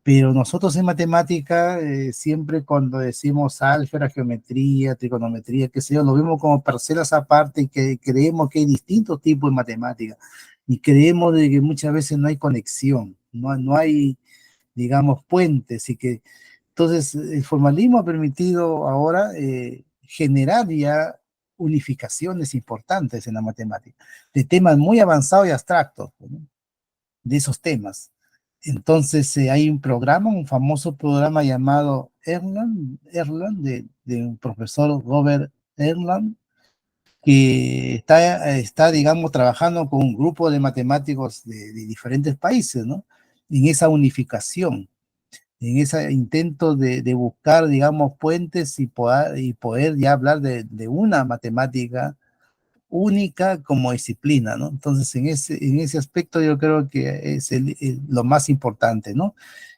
pero nosotros en matemática, siempre cuando decimos álgebra, geometría, trigonometría, qué sé yo, lo vemos como parcelas aparte y que creemos que hay distintos tipos de matemática y creemos de que muchas veces no hay conexión, no hay, digamos, puentes y que entonces el formalismo ha permitido ahora generar ya unificaciones importantes en la matemática, de temas muy avanzados y abstractos, ¿no? De esos temas. Entonces hay un programa, un famoso programa llamado Erlang de un profesor Robert Erlang, que digamos, trabajando con un grupo de matemáticos de diferentes países, ¿no? En esa unificación, en ese intento de buscar, digamos, puentes y poder ya hablar de una matemática única como disciplina, ¿no? Entonces, en ese aspecto yo creo que es lo más importante, ¿no?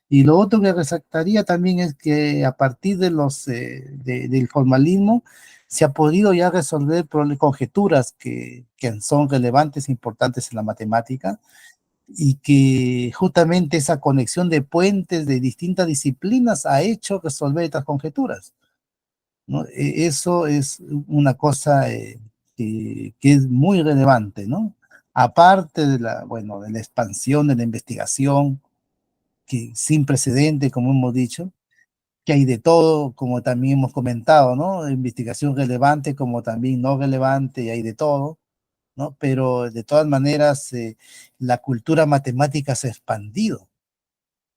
Y lo otro que resaltaría también es que a partir de del formalismo se ha podido ya resolver conjeturas que son relevantes e importantes en la matemática y que justamente esa conexión de puentes de distintas disciplinas ha hecho resolver estas conjeturas, ¿no? Eso es una cosa que es muy relevante, ¿no? Aparte de bueno, de la expansión de la investigación, que sin precedente, como hemos dicho, que hay de todo, como también hemos comentado, ¿no? Investigación relevante como también no relevante, y hay de todo, ¿no? Pero de todas maneras, la cultura matemática se ha expandido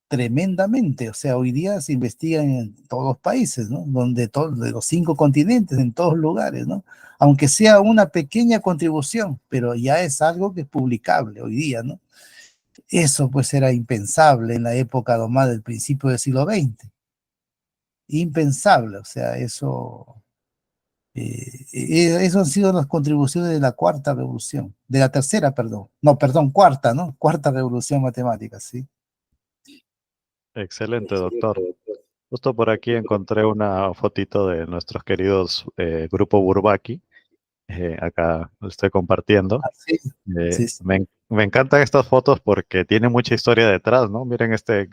tremendamente. O sea, hoy día se investiga en todos los países, ¿no? De los 5 continentes, en todos lugares, ¿no? Aunque sea una pequeña contribución, pero ya es algo que es publicable hoy día, ¿no? Eso pues era impensable en la época nomás del principio del siglo XX. Impensable, o sea, eso han sido las contribuciones de la cuarta revolución, de la tercera, perdón. No, perdón, cuarta, ¿no? Cuarta revolución matemática, sí. Excelente, doctor. Justo por aquí encontré una fotito de nuestros queridos Grupo Bourbaki. Acá lo estoy compartiendo. Ah, sí, sí, sí. Me encantan estas fotos porque tiene mucha historia detrás, ¿no? Miren este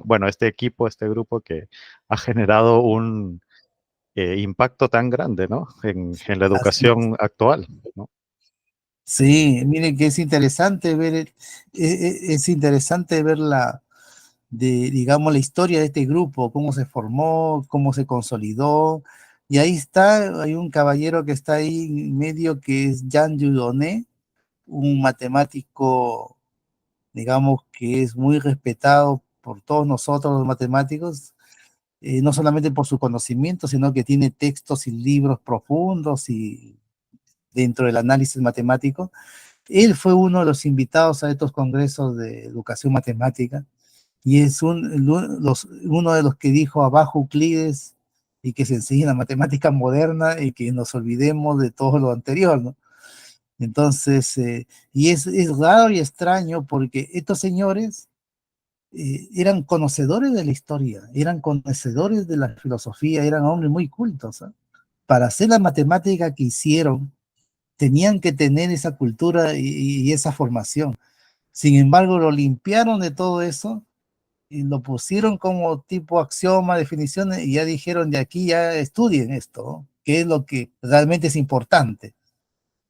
bueno, este equipo, este grupo que ha generado un impacto tan grande, ¿no? En la Así es. educación actual, ¿no? Sí, miren que es interesante ver, es interesante ver digamos, la historia de este grupo, cómo se formó, cómo se consolidó. Y ahí está, hay un caballero que está ahí en medio que es Jean Dieudonné, un matemático, digamos, que es muy respetado por todos nosotros los matemáticos, no solamente por su conocimiento, sino que tiene textos y libros profundos y dentro del análisis matemático. Él fue uno de los invitados a estos congresos de educación matemática y es uno de los que dijo abajo Euclides y que se enseñe la matemática moderna y que nos olvidemos de todo lo anterior, ¿no? Entonces, y es raro y extraño porque estos señores eran conocedores de la historia, eran conocedores de la filosofía, eran hombres muy cultos, ¿eh? Para hacer la matemática que hicieron, tenían que tener esa cultura y esa formación. Sin embargo, lo limpiaron de todo eso y lo pusieron como tipo axioma, definiciones, y ya dijeron de aquí ya estudien esto, ¿no? Que es lo que realmente es importante.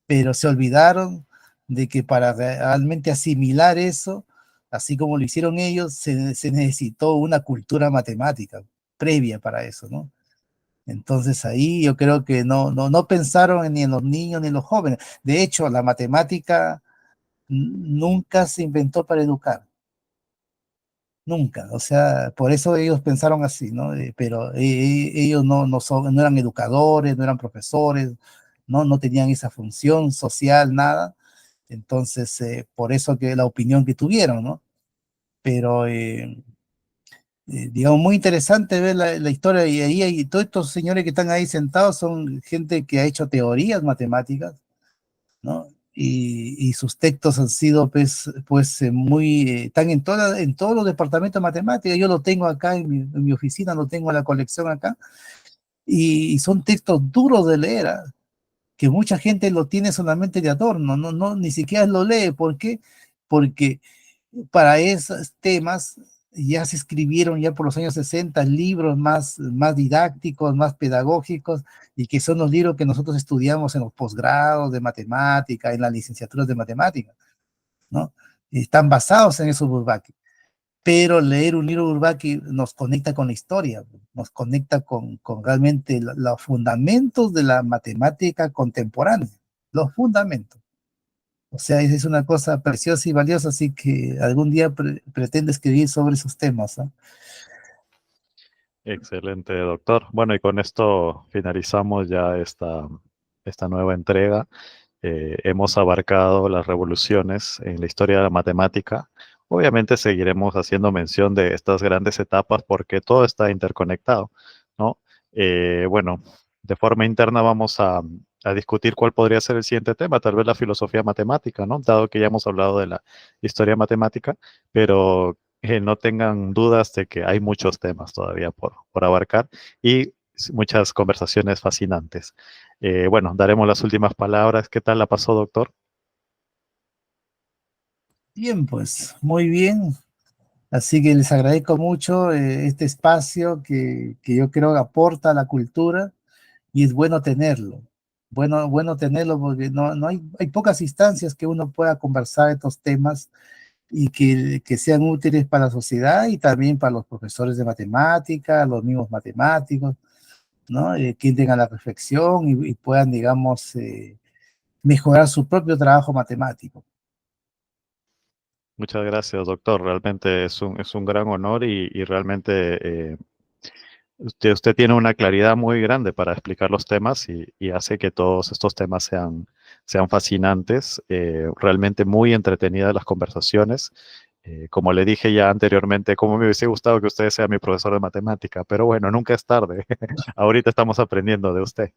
Pero se olvidaron de que para realmente asimilar eso, así como lo hicieron ellos, se necesitó una cultura matemática previa para eso, ¿no? Entonces ahí yo creo que no pensaron ni en los niños ni en los jóvenes. De hecho, la matemática nunca se inventó para educar, nunca. O sea, por eso ellos pensaron así, ¿no? Pero ellos no eran educadores, no eran profesores, no tenían esa función social, nada. Entonces, por eso que la opinión que tuvieron, ¿no? Pero, digamos, muy interesante ver la historia y ahí hay todos estos señores que están ahí sentados son gente que ha hecho teorías matemáticas ¿no? Y sus textos han sido, están en todos los departamentos de matemáticas. Yo lo tengo acá en mi oficina, lo tengo en la colección acá, y son textos duros de leer, ¿ah? Que mucha gente lo tiene solamente de adorno, ni siquiera lo lee. ¿Por qué? Porque para esos temas ya se escribieron ya por los años 60 libros más didácticos, más pedagógicos, y que son los libros que nosotros estudiamos en los posgrados de matemática, en las licenciaturas de matemática, ¿no? Están basados en esos Bourbaki. Pero leer un libro Bourbaki nos conecta con la historia, nos conecta con realmente los fundamentos de la matemática contemporánea, los fundamentos. O sea, es una cosa preciosa y valiosa, así que algún día pretende escribir sobre esos temas, ¿no? Excelente, doctor. Bueno, y con esto finalizamos ya esta nueva entrega. Hemos abarcado las revoluciones en la historia de la matemática. Obviamente seguiremos haciendo mención de estas grandes etapas porque todo está interconectado, ¿no? Bueno, de forma interna vamos a discutir cuál podría ser el siguiente tema, tal vez la filosofía matemática, ¿no? Dado que ya hemos hablado de la historia matemática, pero no tengan dudas de que hay muchos temas todavía por abarcar y muchas conversaciones fascinantes. Bueno, daremos las últimas palabras. ¿Qué tal la pasó, doctor? Bien, pues, muy bien. Así que les agradezco mucho este espacio que yo creo que aporta a la cultura, y es bueno tenerlo. Bueno tenerlo porque no hay pocas instancias que uno pueda conversar estos temas y que sean útiles para la sociedad y también para los profesores de matemática, los mismos matemáticos, ¿no? Que entren a la reflexión y puedan, digamos, mejorar su propio trabajo matemático. Muchas gracias, doctor. Realmente es un gran honor y realmente usted tiene una claridad muy grande para explicar los temas y hace que todos estos temas sean fascinantes, realmente muy entretenidas las conversaciones. Como le dije ya anteriormente, como me hubiese gustado que usted sea mi profesor de matemática, pero bueno, nunca es tarde. Ahorita estamos aprendiendo de usted.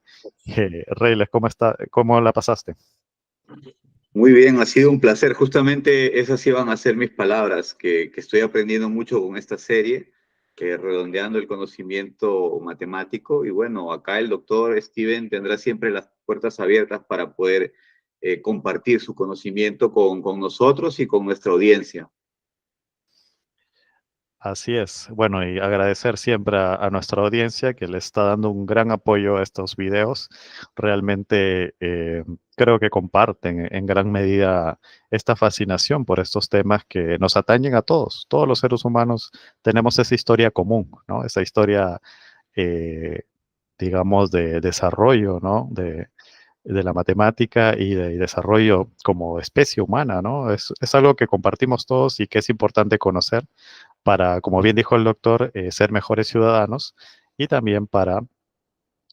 Reyles, ¿cómo está? ¿Cómo la pasaste? Muy bien, ha sido un placer. Justamente esas iban a ser mis palabras, que estoy aprendiendo mucho con esta serie, redondeando el conocimiento matemático. Y bueno, acá el doctor Steven tendrá siempre las puertas abiertas para poder compartir su conocimiento con nosotros y con nuestra audiencia. Así es. Bueno, y agradecer siempre a nuestra audiencia que le está dando un gran apoyo a estos videos. Realmente creo que comparten en gran medida esta fascinación por estos temas que nos atañen a todos. Todos los seres humanos tenemos esa historia común, ¿no? Esa historia, eh, digamos, de desarrollo, ¿no? De la matemática y desarrollo como especie humana, ¿no? Es algo que compartimos todos y que es importante conocer para, como bien dijo el doctor, ser mejores ciudadanos y también para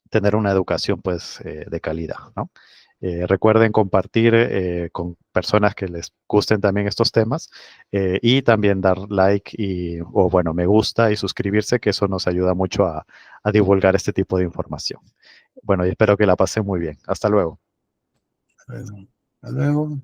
tener una educación pues de calidad, ¿no? Recuerden compartir con personas que les gusten también estos temas y también dar like o bueno, me gusta y suscribirse, que eso nos ayuda mucho a divulgar este tipo de información. Bueno, y espero que la pasen muy bien. Hasta luego. Bueno, hasta luego.